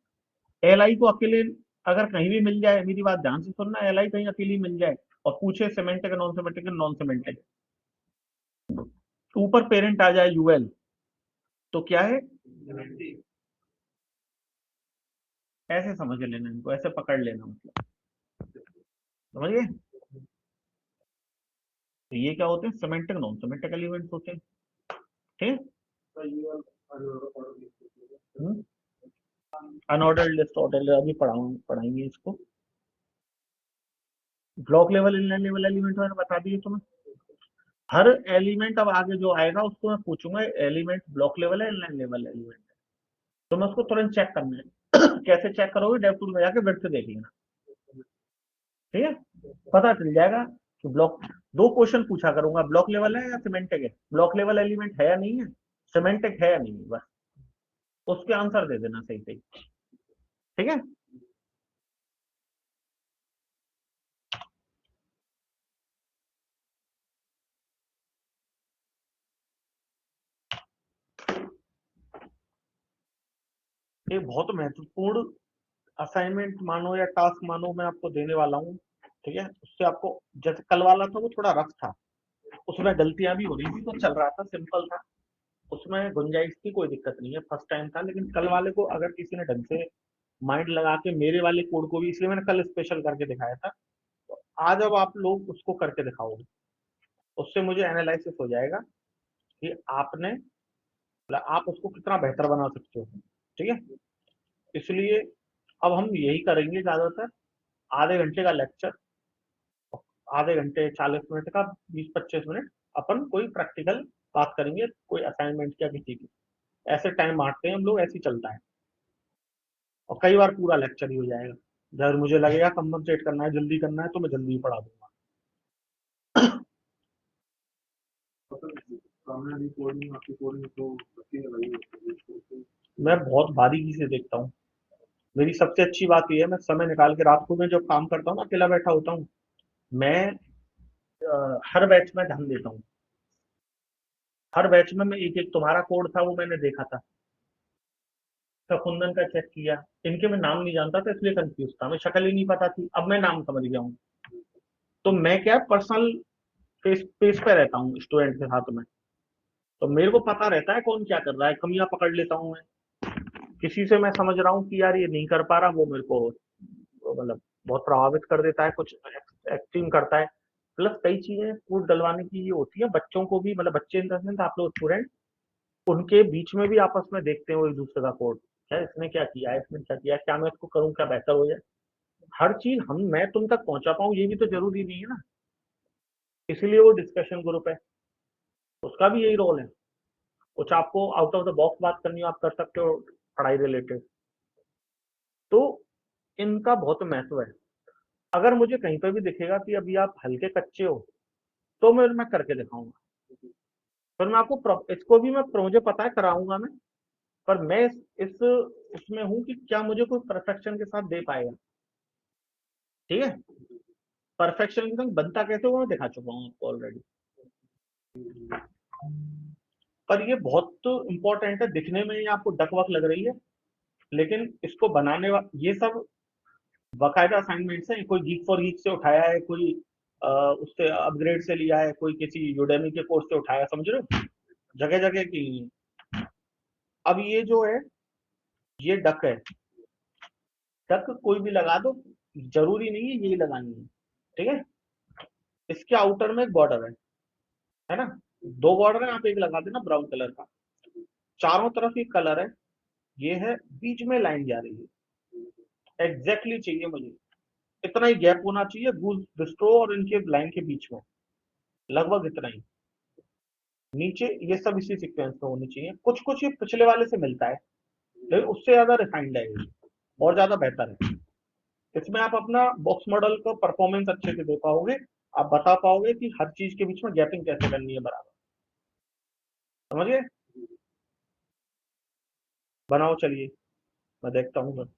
एल को अकेले अगर कहीं भी मिल जाए, मेरी बात ध्यान से सुनना, एल कहीं अकेली मिल जाए और पूछे semantic non semantic, non semantic, ऊपर पेरेंट आ जाए यूएल, तो क्या है, ऐसे समझ लेना इनको, ऐसे पकड़ लेना, मतलब समझ गए। तो ये क्या होते हैं, सिमेंटिक नॉन सिमेंटिक एलिमेंट्स होते हैं, ठीक। अनऑर्डर्ड लिस्ट, ऑर्डर अभी पढ़ाएंगे इसको। Block level, inline level element मैंने बता दिए तुम्हें। हर एलिमेंट अब आगे जो आएगा उसको मैं पूछूंगा एलिमेंट ब्लॉक लेवल है, इनलाइन लेवल एलिमेंट है, तो मैं उसको तुरंत चेक करना है। कैसे चेक करोगे, डेव टूल में जाके विड्थ देख लेना, ठीक है, पता चल जाएगा कि ब्लॉक, दो क्वेश्चन पूछा करूंगा, ब्लॉक लेवल है या सिमेंटिक है, ब्लॉक लेवल एलिमेंट है या नहीं है, सिमेंटिक है या नहीं है, बस उसके आंसर दे देना सही सही, ठीक है। एक बहुत महत्वपूर्ण असाइनमेंट मानो या टास्क मानो मैं आपको देने वाला हूँ, ठीक है। उससे आपको, जैसे कल वाला था वो थोड़ा रफ था, उसमें गलतियां भी हो रही थी, तो चल रहा था, सिंपल था, उसमें गुंजाइश की कोई दिक्कत नहीं है, फर्स्ट टाइम था। लेकिन कल वाले को अगर किसी ने ढंग से माइंड लगा के, मेरे वाले कोड को भी, इसलिए मैंने कल स्पेशल करके दिखाया था, तो आज अब आप लोग उसको करके दिखाओगे, उससे मुझे एनालिसिस हो जाएगा कि आपने, मतलब आप उसको कितना बेहतर बना सकते हो, ठीक है। इसलिए अब हम यही करेंगे ज्यादातर, आधे घंटे का लेक्चर, आधे घंटे 40 मिनट का, 20-25 मिनट अपन कोई प्रैक्टिकल बात करेंगे, कोई असाइनमेंट या किसी की, ऐसे टाइम बांटते हैं हम लोग, ऐसे ही चलता है, और कई बार पूरा लेक्चर ही हो जाएगा। जब मुझे लगेगा कंपनसेट करना है, जल्दी करना है, तो मैं जल्दी ही पढ़ा दूंगा। मैं बहुत बारीकी से देखता हूँ, मेरी सबसे अच्छी बात यह है, मैं समय निकाल के रात को मैं जब काम करता हूँ ना, अकेला बैठा होता हूँ, मैं हर बैच में ध्यान देता हूँ, हर बैच में मैं एक एक तुम्हारा कोड था वो मैंने देखा था, कुंदन का चेक किया, इनके मैं नाम नहीं जानता था इसलिए कंफ्यूज था, मैं शक्ल ही नहीं पता थी, अब मैं नाम समझ गया हूँ। तो मैं क्या पर्सनल फेस पेस पे रहता हूँ स्टूडेंट के साथ में, तो मेरे को पता रहता है कौन क्या कर रहा है, कमियां पकड़ लेता हूँ मैं। किसी से मैं समझ रहा हूँ कि यार ये नहीं कर पा रहा, वो मेरे को मतलब बहुत प्रभावित कर देता है, कुछ एक्टिंग करता है। प्लस कई चीजें कोड डलवाने की ये होती है, बच्चों को भी, मतलब बच्चे इन द सेंस आप लोग स्टूडेंट, उनके बीच में भी आपस में देखते हैं वो एक दूसरे का कोड, क्या इसने क्या किया है, इसने क्या किया है, क्या मैं इसको करूँ, क्या बेहतर हो जाए। हर चीज मैं तुम तक पहुंचा पाऊँ ये भी तो जरूरी नहीं है ना, इसीलिए वो डिस्कशन ग्रुप है, उसका भी यही रोल है। कुछ आपको आउट ऑफ द बॉक्स बात करनी हो आप कर सकते हो पढ़ाई रिलेटेड, तो इनका बहुत महत्व है। अगर मुझे कहीं पर भी दिखेगा कि अभी आप हल्के कच्चे हो तो मैं करके दिखाऊंगा, पर मैं आपको इसको भी मुझे पता है कराऊंगा मैं, पर मैं इस उसमें हूं कि क्या मुझे कोई परफेक्शन के साथ दे पाएगा। ठीक है, परफेक्शन के साथ बनता कैसे वो मैं दिखा चुका हूँ आपको ऑलरेडी। पर ये बहुत इंपॉर्टेंट है, दिखने में ये आपको डक वक लग रही है, लेकिन इसको बनाने ये सब बाकायदा असाइनमेंट्स हैं, कोई गीक फॉर गीक से उठाया है, कोई उससे अपग्रेड से लिया है, कोई किसी यूडेमी के कोर्स से उठाया, समझ रहे हो, जगह जगह की। अब ये जो है ये डक है, डक कोई भी लगा दो, जरूरी नहीं है यही लगानी है। ठीक है, इसके आउटर में एक बॉर्डर है ना, दो बॉर्डर है, आप एक लगा देना ब्राउन कलर का, चारों तरफ एक कलर है, ये है, बीच में लाइन जा रही है, एग्जैक्टली चाहिए मुझे, इतना ही गैप होना चाहिए गूज डिस्ट्रो और इनके लाइन के बीच में, लगभग इतना ही। नीचे ये सब इसी सीक्वेंस में होनी चाहिए, कुछ कुछ ये पिछले वाले से मिलता है, लेकिन उससे ज्यादा रिफाइंड है ये, और ज्यादा बेहतर है। इसमें आप अपना बॉक्स मॉडल का परफॉर्मेंस अच्छे से दे पाओगे, आप बता पाओगे कि हर चीज के बीच में गैपिंग कैसे करनी है बराबर, समझिए। बनाओ चलिए, मैं देखता हूँ।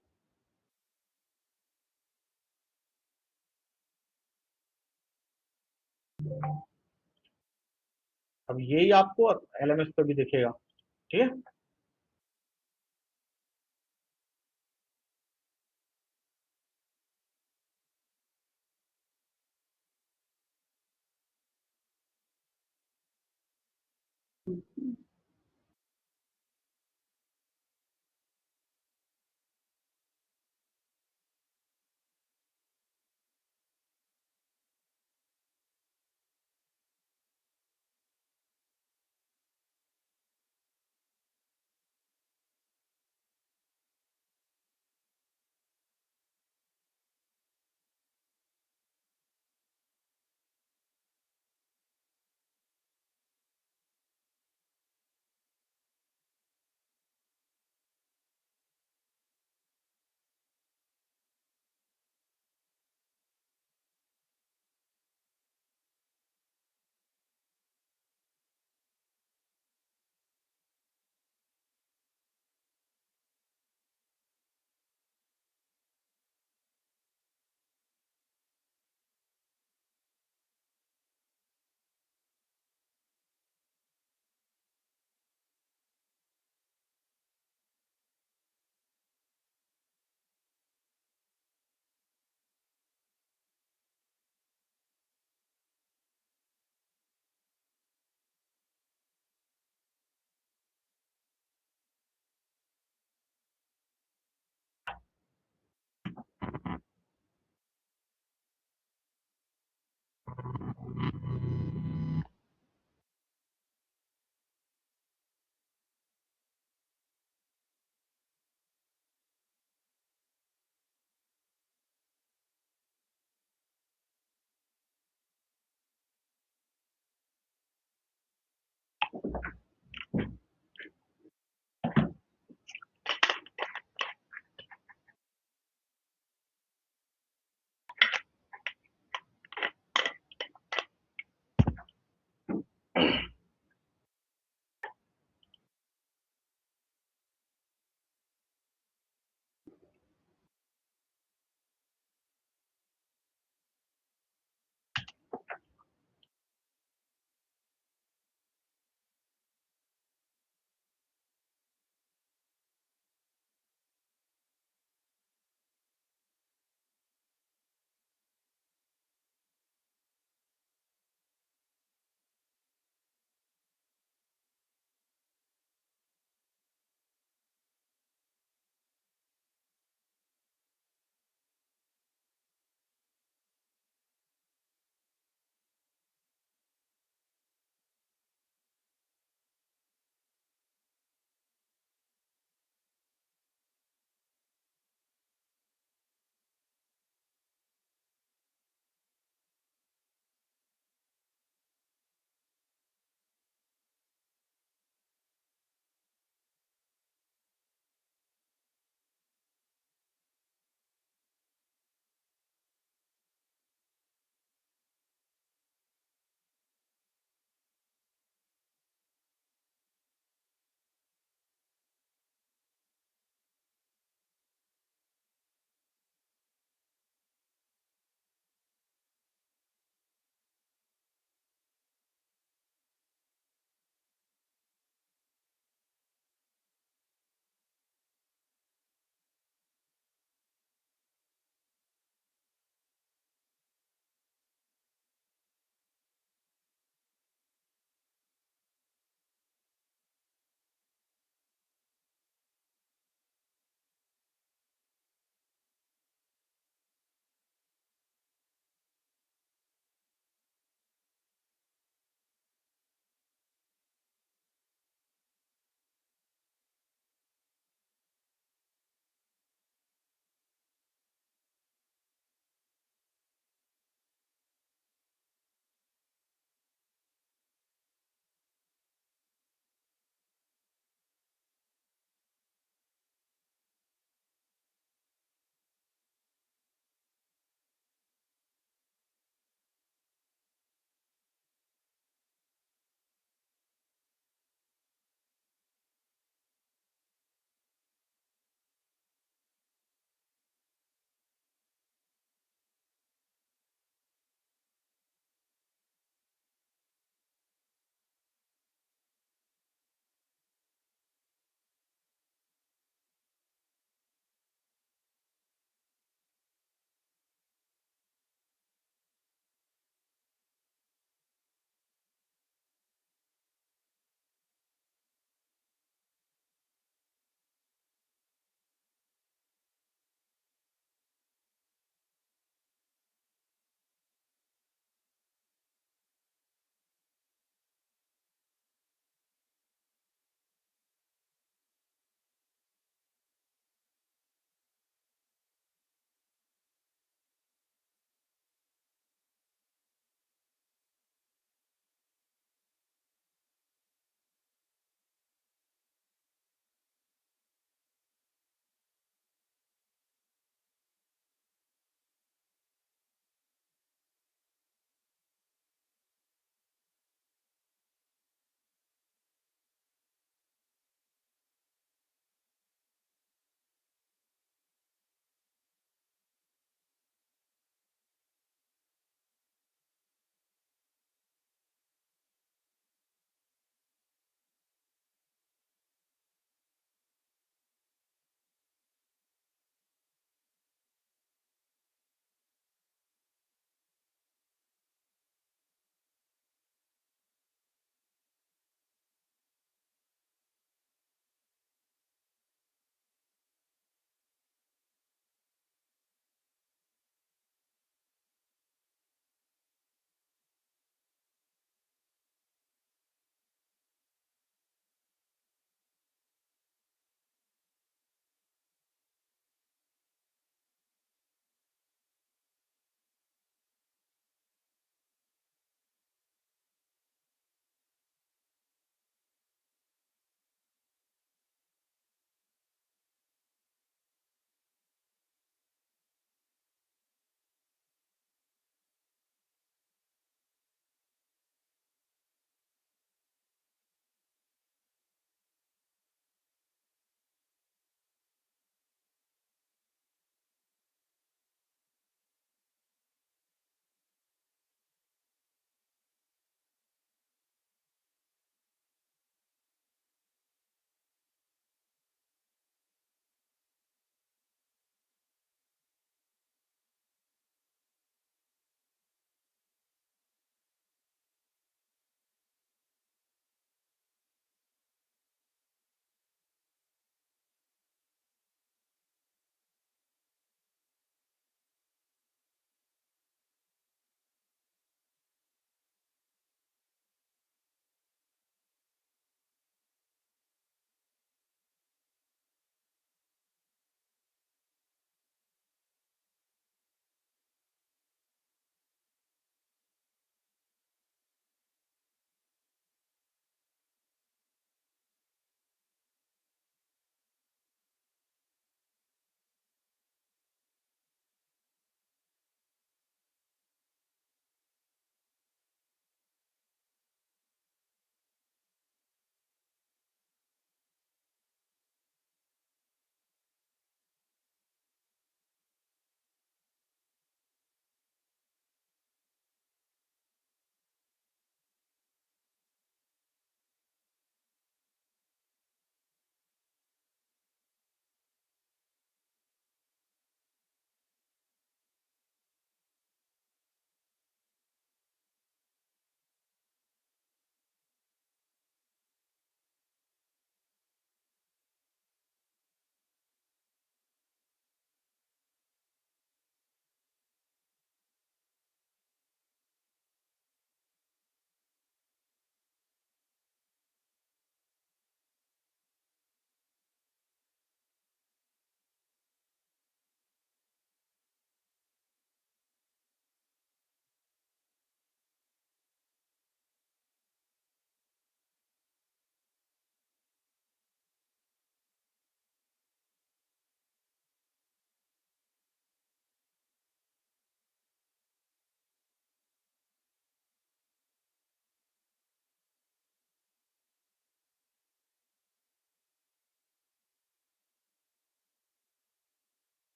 अब यही आपको एलएमएस पे भी दिखेगा। ठीक है,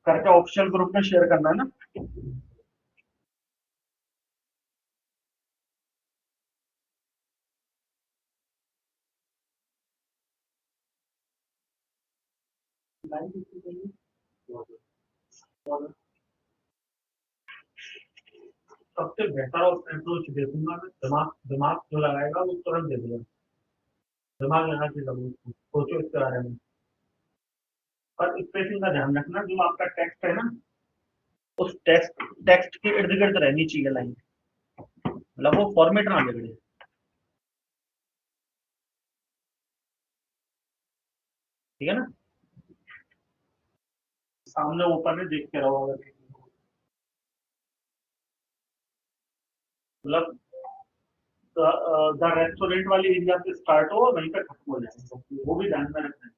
करके ऑफिशियल ग्रुप में शेयर करना है ना। सबसे बेहतर अप्रोच देखूंगा मैं, दिमाग दिमाग जो लगाएगा वो तुरंत दे देगा। दिमाग लगा के जरूर सोचो इसके बारे में। पर स्पेसिंग का ध्यान रखना, जो आपका टेक्स्ट है ना, उस टेक्स्ट टेक्स्ट के इर्द गिर्द रहनी चाहिए लाइन, मतलब वो फॉर्मेट ना बिगड़े। ठीक है ना, सामने ओपन है, देख के रहो। अगर मतलब द रेस्टोरेंट वाली एरिया से स्टार्ट हो और वहीं पे खत्म हो जाए, वो भी ध्यान में रखना है।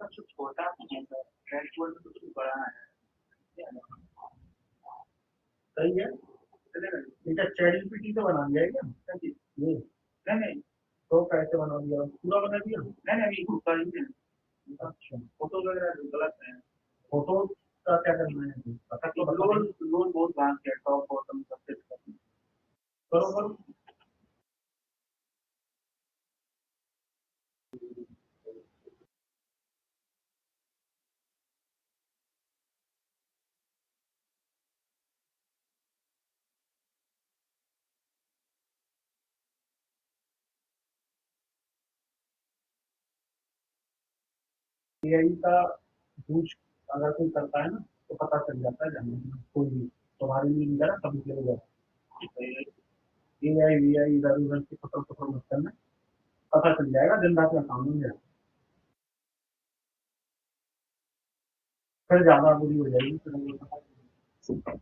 सबसे छोटा रेस्टोरेंट तो कुछ बड़ा है, सही है। चलेगा, बेटा चैट जीपीटी से बना दिया है क्या क्या चीज़? ये नहीं नहीं, तो कैसे बना दिया, पूरा बना दिया? नहीं नहीं, अभी पूरा ही है। अच्छा, फोटो वगैरह गलत है। फोटो का क्या करना है, पता तो लोन लोन बहुत बांध के टॉप बॉटम सब सेट करना। करो करो। एआई का यूज अगर कोई करता है ना, तो पता चल जाता है जानने कोई भी, तुम्हारे लिए नहीं करा कभी के लिए। एआई वीआई इधर उधर से पकड़ पकड़ मत करना, पता चल जाएगा, दिन रात का काम हो जाएगा, फिर ज्यादा बुरी हो जाएगी फिर।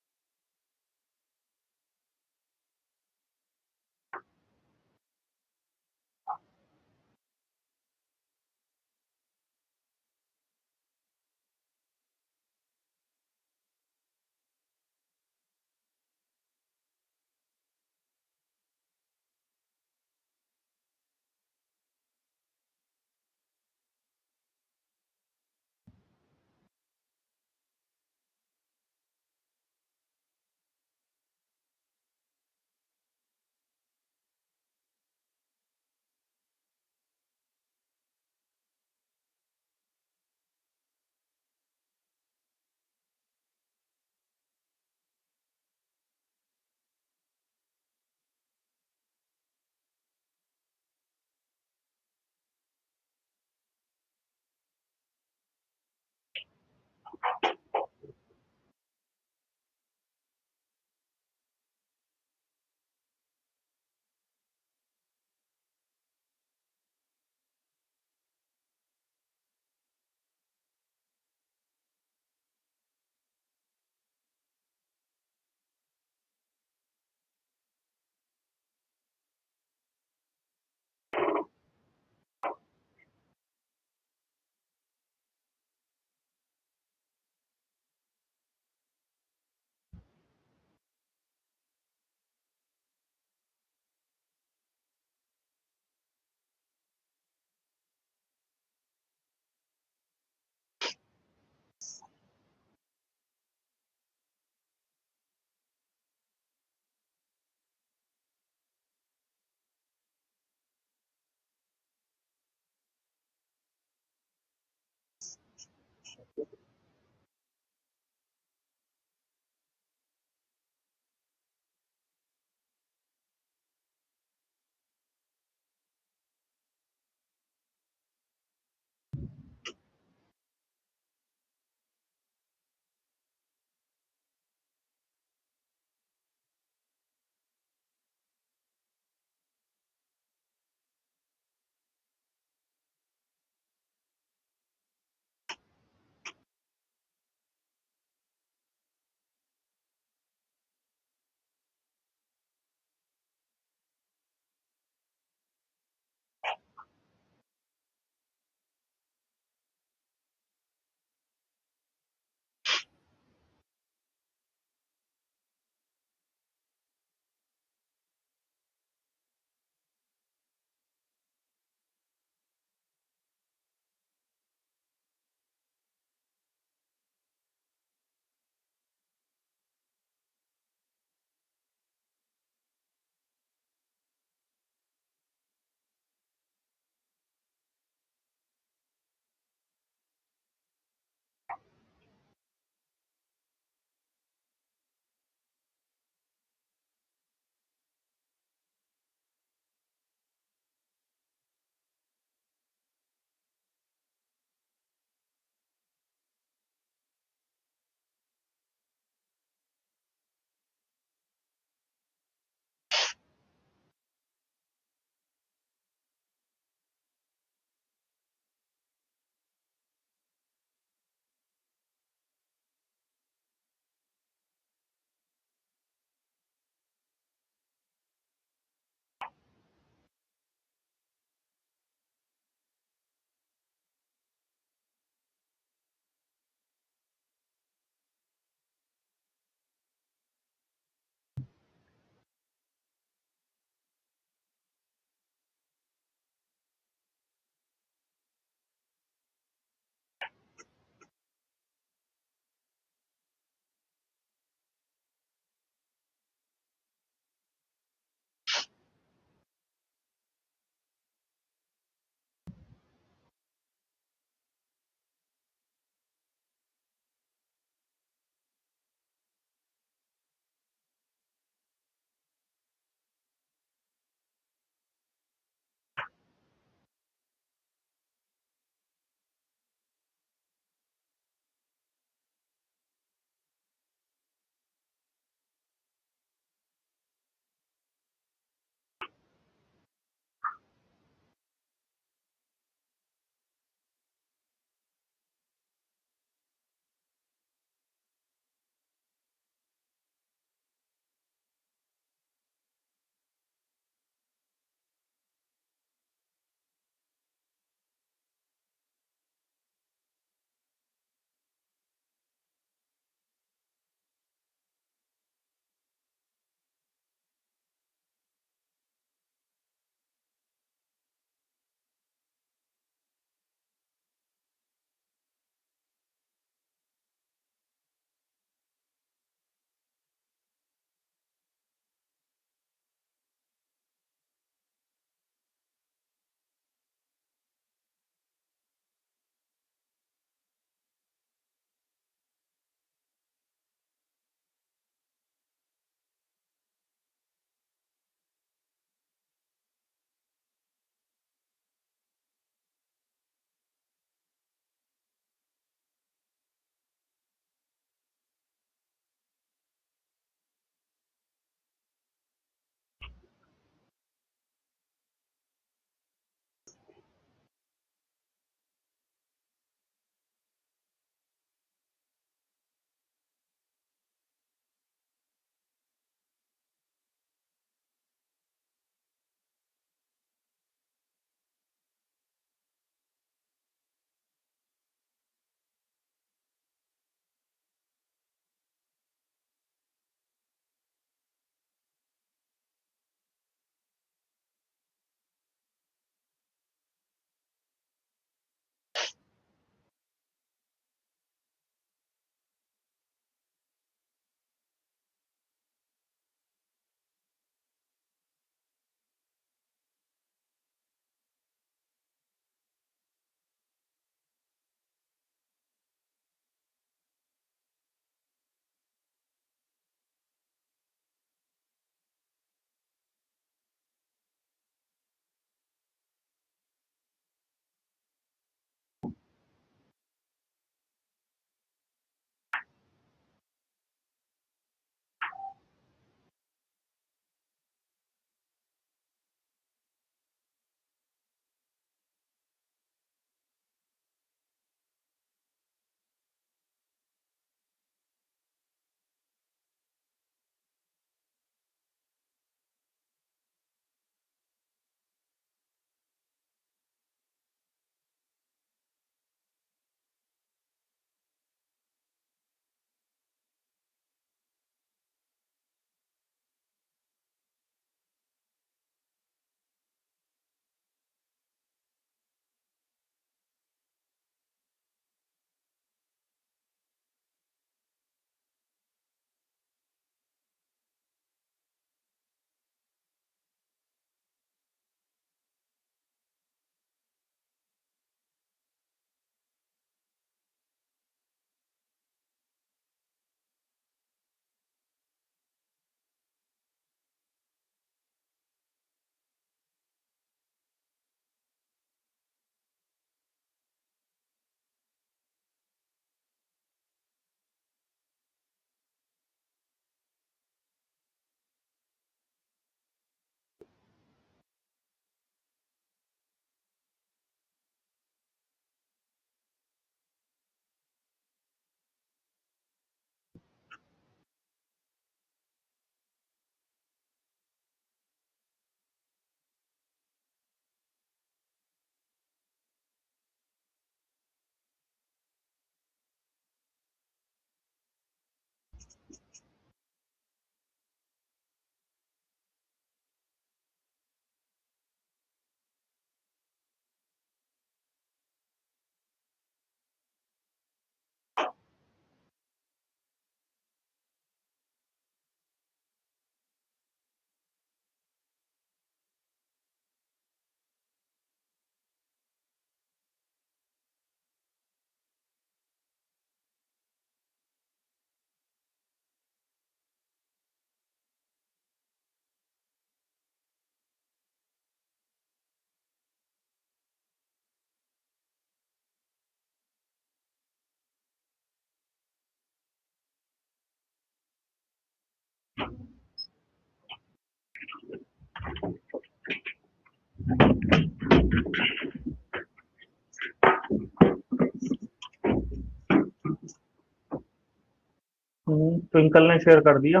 ट्विंकल ने शेयर कर दिया।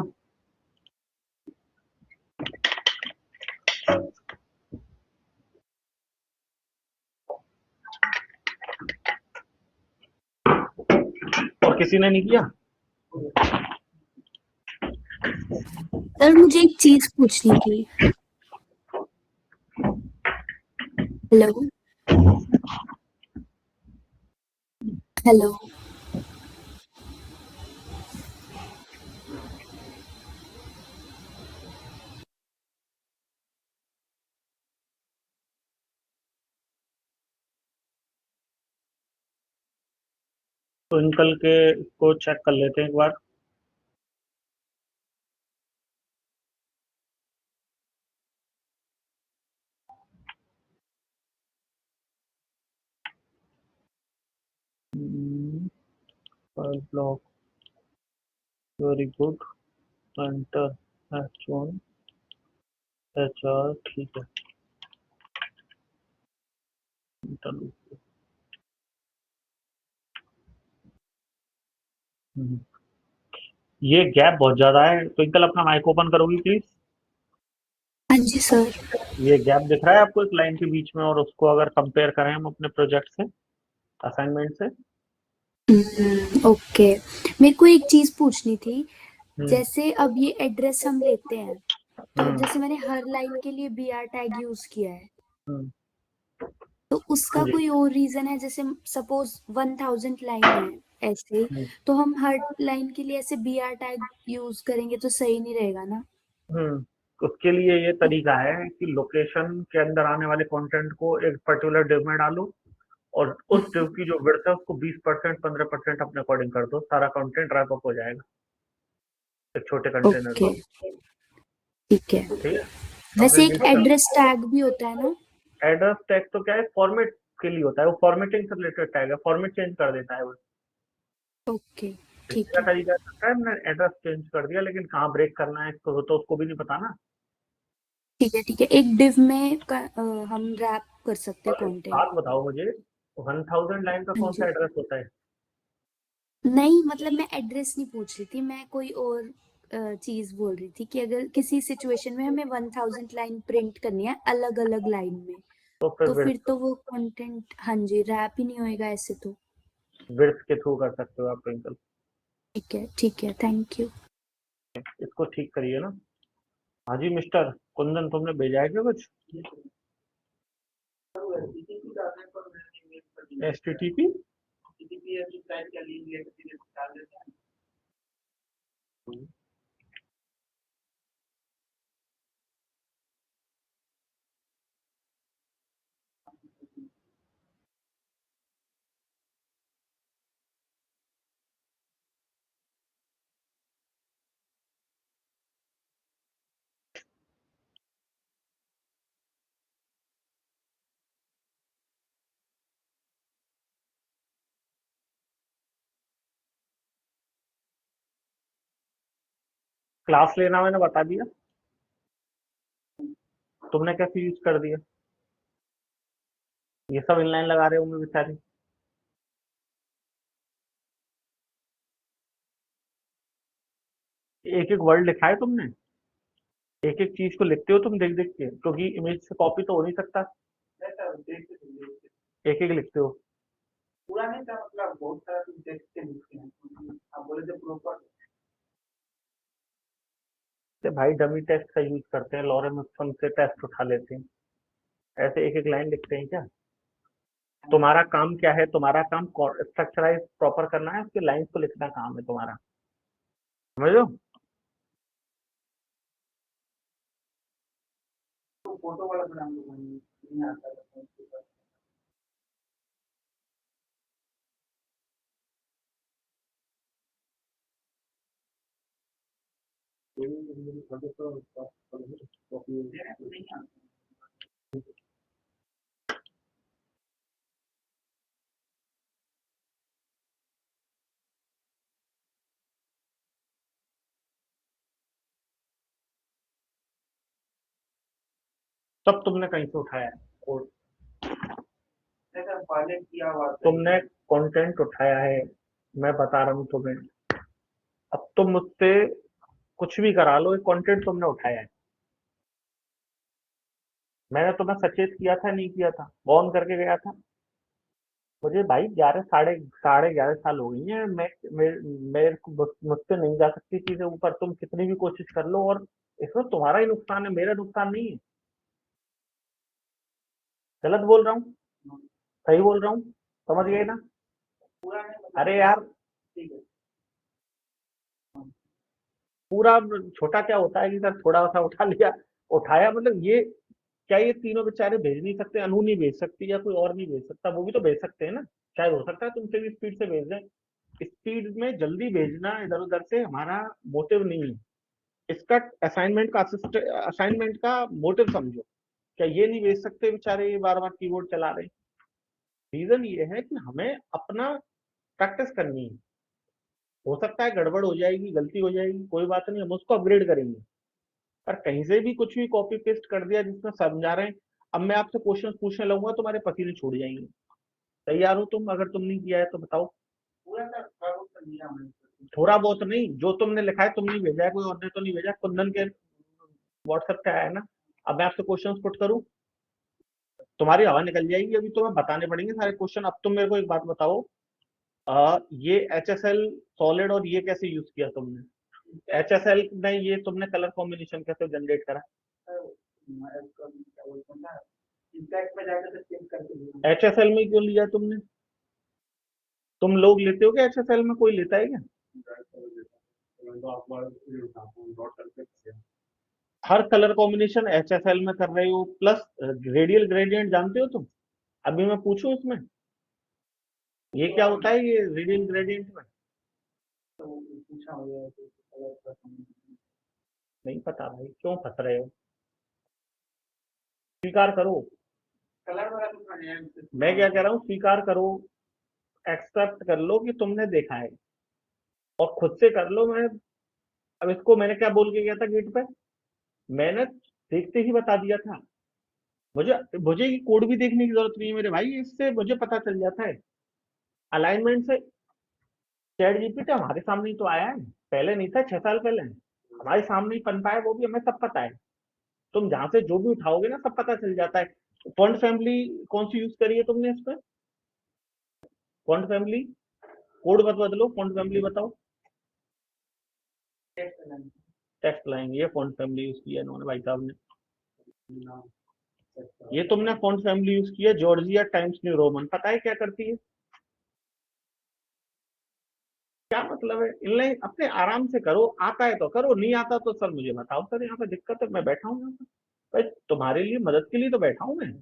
और किसी ने नहीं किया? सर मुझे एक चीज पूछनी थी। Hello hello. ट्विंकल के को चेक कर लेते हैं एक बार। Block, very good, enter H1 HR, ठीक है। हम्म। ये गैप बहुत ज्यादा है। ट्विंकल अपना माइक ओपन करोगी प्लीज? हाँ जी सर। ये गैप दिख रहा है आपको एक लाइन के बीच में, और उसको अगर कंपेयर करें हम अपने प्रोजेक्ट से, असाइनमेंट से। ओके, मेरे को एक चीज पूछनी थी। हम्म, जैसे अब ये एड्रेस हम लेते हैं, तो हम्म, जैसे मैंने हर लाइन के लिए BR टैग यूज किया है, हम्म, तो उसका हाँ जी। कोई और रीजन है? जैसे सपोज 1000 लाइन है ऐसे, हम्म, तो हम हर लाइन के लिए ऐसे BR टैग यूज करेंगे तो सही नहीं रहेगा ना? उसके लिए ये तरीका है कि लोकेशन के अंदर आने वाले कंटेंट को एक पर्टिकुलर डिव में डालो, और उस डिव की जो विड्थ है उसको 20% 15% अपने अकॉर्डिंग कर दो, सारा कंटेंट रैप अप हो जाएगा एक छोटे कंटेनर ओके, में। ठीक है। ठीक है। अपने वैसे एक नीचे एड्रेस टैग भी होता है ना? एड्रेस टैग तो क्या है, फॉर्मेट के लिए होता है, वो फॉर्मेटिंग से रिलेटेड टैग है, फॉर्मेट चेंज कर देता है वो। ओके, ठीक इसका है। तरीका है, हमने एड्रेस चेंज कर दिया, लेकिन कहाँ ब्रेक करना है तो उसको भी नहीं पता ना। ठीक है, ठीक है। एक डिव में हम रैप कर सकते हैं और एक कंटेंट। बात बताओ मुझे, 1000 लाइन का हाँ कौन सा जी। एड्रेस होता है? नहीं, मतलब मैं एड्रेस नहीं पूछ रही थी, मैं कोई और चीज बोल रही थी कि अगर किसी सिचुएशन में हमें 1000 लाइन प्रिंट करनी है अलग अलग लाइन में, तो फिर तो फिर विड्थ, तो वो कंटेंट, हाँ जी, रैप ही नहीं होएगा ऐसे तो। विड्थ के थ्रू कर सकते हो आप ट्विंकल। ठीक है, ठीक है, थैंक यू। इसको ठीक करिए ना। हाँ जी मिस्टर कुंदन, तुमने भेजा है क्या कुछ? HTTP? क्लास लेना मैंने बता दिया, तुमने कैसे यूज कर दिया? ये सब इनलाइन लगा रहे होंगे बेचारे। एक एक वर्ड लिखा है तुमने? एक एक चीज को लिखते हो तुम देख देख के, क्योंकि इमेज से कॉपी तो हो नहीं सकता। एक एक लिखते हो? पूरा नहीं था, मतलब बहुत सारा तुम देख के लिखते हैं, आप बोले थे प्रॉपर। भाई डमी टेस्ट का यूज करते हैं, लॉरेम एप्सन से टेस्ट उठा लेते हैं, ऐसे एक एक लाइन लिखते हैं क्या? तुम्हारा काम क्या है? तुम्हारा काम स्ट्रक्चराइज प्रॉपर करना है, उसके लाइंस को लिखना काम है तुम्हारा, समझो? तो फोटो वाला बना लो, नहीं आता है। तब तुमने कहीं से उठाया है कोड? पहले किया हुआ तुमने कंटेंट उठाया है, मैं बता रहा हूँ तुम्हें। अब तुम मुझसे कुछ भी करा लो, एक कंटेंट तुमने उठाया है, मैंने तुम्हें सचेत किया था नहीं किया था, ऑन करके गया था। मुझे भाई 11 साढ़े 11 साल हो गई हैं, मेरे को मुझसे नहीं जा सकती चीजें ऊपर, तुम कितनी भी कोशिश कर लो, और इसमें तुम्हारा ही नुकसान है, मेरा नुकसान नहीं है। गलत बोल रहा हूँ? सही बोल रहा हूँ? समझ गए ना? अरे यार, पूरा छोटा क्या होता है कि सर थोड़ा सा उठा लिया, उठाया मतलब ये क्या, ये तीनों बेचारे भेज नहीं सकते? अनु नहीं भेज सकती या कोई और नहीं भेज सकता? वो भी तो भेज सकते हैं ना, शायद हो सकता है तुमसे भी स्पीड से भेज दें। स्पीड में जल्दी भेजना इधर उधर से हमारा मोटिव नहीं है। इसका असाइनमेंट का मोटिव समझो। क्या ये नहीं भेज सकते बेचारे, ये बार बार कीबोर्ड चला रहे हैं? रीजन ये है कि हमें अपना प्रैक्टिस करनी है। हो सकता है गड़बड़ हो जाएगी, गलती हो जाएगी, कोई बात नहीं, हम उसको अपग्रेड करेंगे। पर कहीं से भी कुछ भी कॉपी पेस्ट कर दिया जिसमें समझा रहे हैं, अब मैं आपसे क्वेश्चन पूछने लगूंगा, तुम्हारे पसीने छूट जाएंगे। तैयार हो तुम? अगर तुम नहीं किया है तो बताओ। थोड़ा बहुत नहीं, जो तुमने लिखा है तुमने भेजा है, कोई और ने तो नहीं भेजा, कुंदन के व्हाट्सएप पे आया है ना। अब मैं आपसे क्वेश्चन पुट करूं, तुम्हारी हवा निकल जाएगी, अभी तुम्हें बताने पड़ेंगे सारे क्वेश्चन। अब तुम मेरे को एक बात बताओ, ये HSL सॉलिड और ये कैसे यूज किया तुमने? HSL में ये तुमने कलर कॉम्बिनेशन कैसे जनरेट करा? HSL में क्यों लिया तुमने? तुम लोग लेते हो क्या HSL में? कोई लेता है क्या? हर कलर कॉम्बिनेशन HSL में कर रहे हो, प्लस रेडियल ग्रेडियंट जानते हो तुम? अभी मैं पूछूं इसमें ये क्या होता है, ये रेडियल ग्रेडियंट में? नहीं पता भाई, क्यों फंस रहे हो? स्वीकार करो। मैं क्या कह रहा हूँ, स्वीकार करो, एक्सेप्ट कर लो कि तुमने देखा है, और खुद से कर लो। मैं अब इसको मैंने क्या बोल के गया था गेट पे? मैंने देखते ही बता दिया था। मुझे मुझे ये कोड भी देखने की जरूरत नहीं है मेरे भाई, इससे मुझे पता चल जाता है अलाइनमेंट से। चैट जीपीटी हमारे सामने ही तो आया है, पहले नहीं था, 6 साल पहले हमारे सामने ही पनपा है, वो भी हमें सब पता है। तुम जहां से जो भी उठाओगे ना, सब पता चल जाता है। फॉन्ट फैमिली कौन सी यूज करी है तुमने इस पर? फॉन्ट फैमिली कोड मत बदलो, फॉन्ट फैमिली बताओ। टेक्स्ट लाइन, ये फॉन्ट फैमिली यूज की है इन्होंने, भाई साहब ने। ये तुमने फॉन्ट फैमिली यूज की है जॉर्जिया टाइम्स न्यू रोमन, पता है क्या करती है? क्या मतलब है? इनलाइन अपने आराम से करो, आता है तो करो, नहीं आता तो सर मुझे बताओ, सर यहाँ पे दिक्कत है, मैं बैठा हूँ यहाँ पे। भाई तुम्हारे लिए, मदद के लिए तो बैठा हूँ मैं।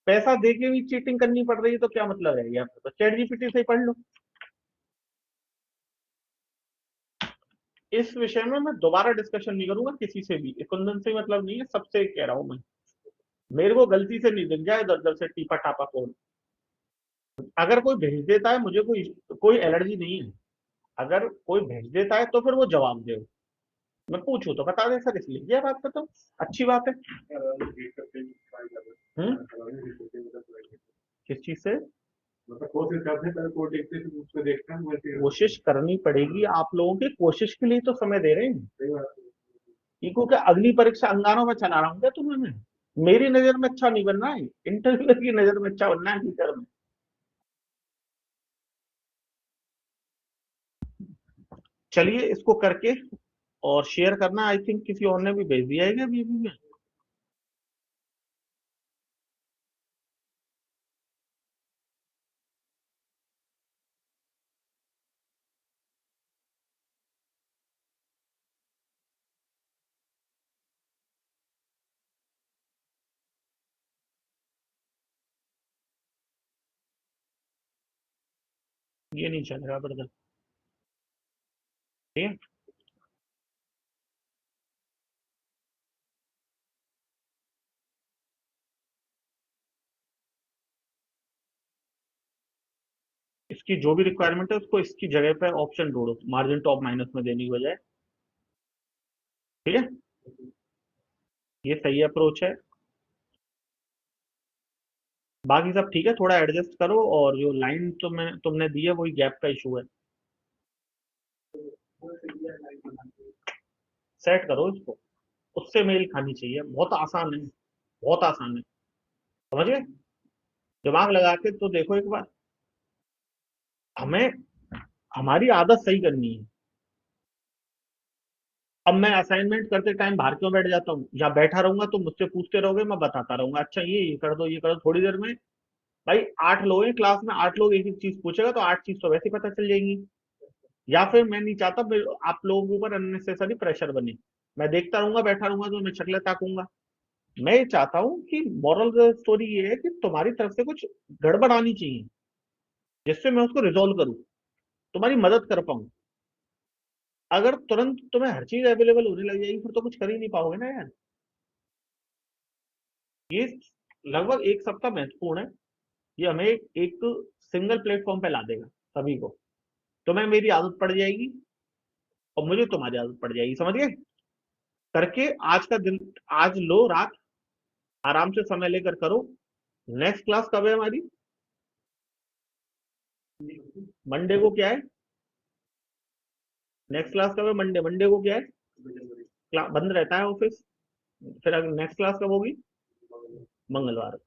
पैसा दे के भी चीटिंग करनी पड़ रही है तो क्या मतलब है? यहाँ पे तो चैट जीपीटी से ही पढ़ लो। इस विषय में मैं दोबारा डिस्कशन नहीं करूंगा किसी से भी, कुंदन से मतलब नहीं है, सबसे कह रहा हूँ मैं। मेरे को गलती से नहीं दिख जाए दर दर से टीपा टापा कोड। अगर कोई भेज देता है, मुझे कोई कोई एलर्जी नहीं है। अगर कोई भेज देता है तो फिर वो जवाब दे, मैं पूछूं तो बता दे सर, इसलिए ये बात तो अच्छी बात है। हम्म, किस चीज से? कोशिश करनी पड़ेगी आप लोगों की, कोशिश के लिए तो समय दे रहे हैं। ये को क्या अगली परीक्षा अंगारों में चला रहा हूँ क्या तुम्हें मैं? मेरी नजर में अच्छा नहीं बनना है, इंटरव्यूअर की नजर में अच्छा बनना है टीचर में। चलिए इसको करके और शेयर करना, आई थिंक किसी और ने भी भेज दिया है क्या अभी अभी में? ये नहीं चलेगा ब्रदर, ठीक है? इसकी जो भी रिक्वायरमेंट है उसको इसकी जगह पे ऑप्शन ढूंढो, मार्जिन टॉप माइनस में देने की बजाय। ठीक है, ये सही अप्रोच है। बाकी सब ठीक है, थोड़ा एडजस्ट करो, और जो लाइन तुमने दी है वही गैप का इशू है। सेट करो इसको, उससे मेल खानी चाहिए। बहुत आसान है, बहुत आसान है, समझ गए? दिमाग लगा के तो देखो एक बार। हमें हमारी आदत सही करनी है। अब मैं असाइनमेंट करते टाइम बाहर क्यों बैठ जाता हूँ? या बैठा रहूंगा तो मुझसे पूछते रहोगे, मैं बताता रहूंगा, अच्छा ये कर दो, ये कर दो। थोड़ी देर में भाई 8 लोग हैं क्लास में, 8 लोग एक एक चीज पूछेगा तो 8 चीज तो वैसे ही पता चल जाएंगी। या फिर मैं नहीं चाहता आप लोगों के ऊपर अननेसेसरी प्रेशर बने। मैं देखता रहूंगा, बैठा रहूंगा तो मैं शक्लें ताकूंगा। मैं ये चाहता हूँ कि मॉरल स्टोरी ये है कि तुम्हारी तरफ से कुछ गड़बड़ आनी चाहिए, जिससे मैं उसको रिजोल्व करूँ, तुम्हारी मदद कर पाऊँ। अगर तुरंत तुम्हें हर चीज अवेलेबल होने लग जाएगी, फिर तो कुछ कर ही नहीं पाओगे ना यार। ये लगभग एक सप्ताह महत्वपूर्ण है। ये हमें एक सिंगल प्लेटफॉर्म पे ला देगा सभी को। तुम्हें मेरी आदत पड़ जाएगी और मुझे तुम्हारी आदत पड़ जाएगी, समझ गए? करके आज का दिन, आज लो रात आराम से समय लेकर करो। नेक्स्ट क्लास कब है हमारी? मंडे को क्या है? नेक्स्ट क्लास कब है? मंडे। मंडे को क्या है? बंद रहता है ऑफिस। फिर अगर नेक्स्ट क्लास कब होगी? मंगलवार को।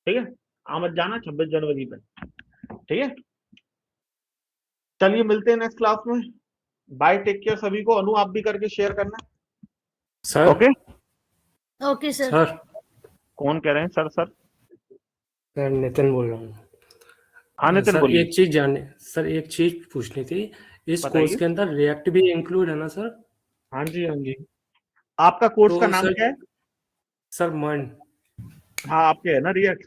ठीक है, आमद जाना 26 जनवरी पे। ठीक है, चलिए मिलते हैं नेक्स्ट क्लास में। बाय, टेक केयर सभी को। अनु आप भी करके शेयर करना। Sir. Okay okay sir. Sir कौन कह रहे हैं सर? सर सर नितिन बोल रहा हूँ। हाँ नितिन सर बोलिए। एक चीज पूछनी थी। इस बताइए। कोर्स के अंदर रिएक्ट भी इंक्लूड है ना सर? हाँ जी, हाँ जी। आपका कोर्स का तो नाम क्या है? सर मन। हाँ आपके है ना रिएक्ट।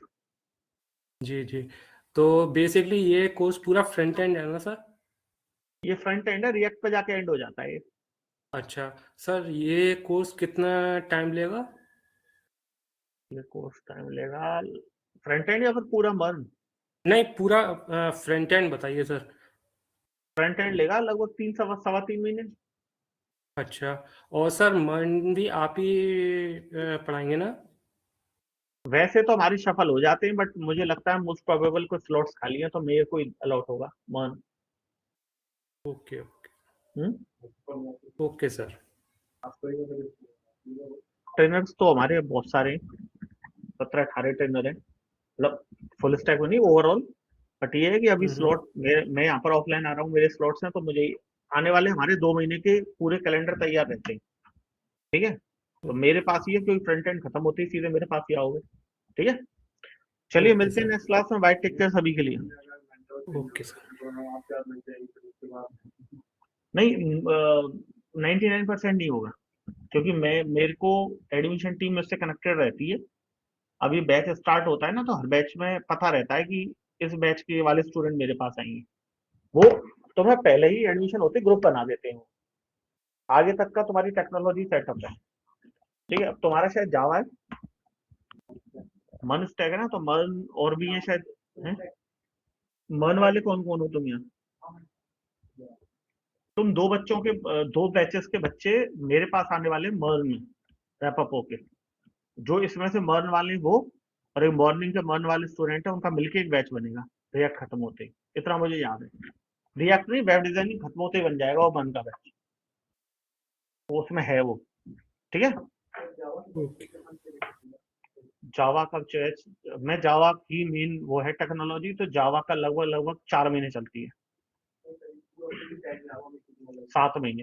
जी जी। तो बेसिकली ये कोर्स पूरा फ्रंट एंड है ना सर? ये फ्रंट एंड है, रिएक्ट पे जाके एंड हो जाता है ये। अच्छा सर, ये कोर्स कितना टाइम लेगा? ये कोर्स टाइम लेगा फ्रंट एंड या फिर पूरा मर्न? नहीं, पूरा फ्रंट एंड बताइए सर। फ्रंट एंड लेगा लगभग 3 सवा 3 महीने। अच्छा, और सर मन भी आप ही पढ़ाएंगे ना? वैसे तो हमारी सफल हो जाते हैं, बट मुझे लगता है मोस्ट प्रोबेबल कुछ स्लॉट्स खाली हैं तो मेरे को अलॉट होगा मर्न। Okay okay okay sir. Trainers तो हमारे बहुत सारे हैं, 17-18 ट्रेनर हैं, मतलब फुल स्टैक में नहीं, ओवरऑल। बट ये है कि अभी स्लॉट मैं यहाँ पर ऑफलाइन आ रहा हूँ, मेरे स्लॉट्स हैं, तो मुझे आने वाले हमारे 2 महीने के पूरे कैलेंडर तैयार रहते हैं। ठीक है, तो मेरे पास ही है, क्योंकि फ्रंट एंड खत्म होते ही सीधे मेरे पास ही आओगे। ठीक है, चलिए ओके मिलते हैं सर। नेक्स्ट क्लास में। बाय, टेक केयर सभी के लिए। Okay sir. नहीं 99% नहीं होगा, क्योंकि मेरे को एडमिशन टीम मुझसे कनेक्टेड रहती है। अभी बैच स्टार्ट होता है ना, तो हर बैच में पता रहता है कि इस बैच के वाले स्टूडेंट मेरे पास आएंगे। वो तुम्हें पहले ही एडमिशन होते ग्रुप बना देते हैं। आगे तक का तुम्हारी टेक्नोलॉजी सेटअप है। ठीक है, अब तुम्हारा शायद जावा है, मन स्टैक है ना, तो मन और भी है शायद है? मन वाले कौन कौन हो तुम यहाँ? तुम दो बैचेस के बच्चे मेरे पास आने वाले मर्न में रैप अप होके। जो इसमें से मर्न वाले वो और एक मॉर्निंग के मर्न वाले स्टूडेंट है, उनका मिलके एक बैच बनेगा रिएक्ट खत्म होते ही। इतना मुझे याद है। रिएक्ट नहीं, वेब डिजाइनिंग खत्म होते ही बन जाएगा वो मर्न का बैच, वो उसमें है वो। ठीक है, ओके जावा का मैं जावा की मेन वो है टेक्नोलॉजी, तो जावा का लगभग लगभग 4 महीने चलती है, 7 महीने।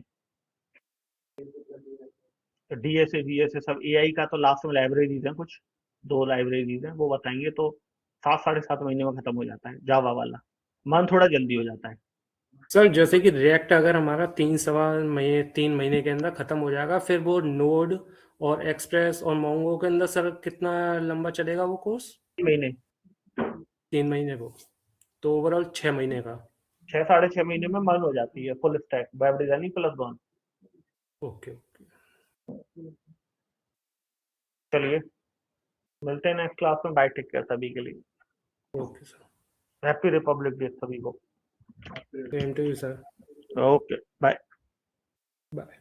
तो डीएसए वीएसए सब, एआई का तो लास्ट में लाइब्रेरीज हैं कुछ, 2 लाइब्रेरीज हैं, वो बताएंगे। तो 7 साढ़े 7 महीने में खत्म हो जाता है जावा वाला। मन थोड़ा जल्दी हो जाता है। सर, जैसे कि रिएक्ट अगर हमारा 3 महीने के अंदर खत्म हो जाएगा, फिर वो नोड और एक्सप्रेस और मोंगो के अंदर सर कितना लंबा चलेगा वो कोर्स? 3 महीने, 3 महीने को, तो ओवरऑल 6 महीने का। 6 साढ़े 6 महीने में मन हो जाती है full stack web designing plus one. Okay okay. चलिए मिलते हैं नेक्स्ट क्लास में। बाय, टेक केयर सभी के लिए। Okay sir. Happy republic day सभी को। Same to you sir. Okay bye. Bye.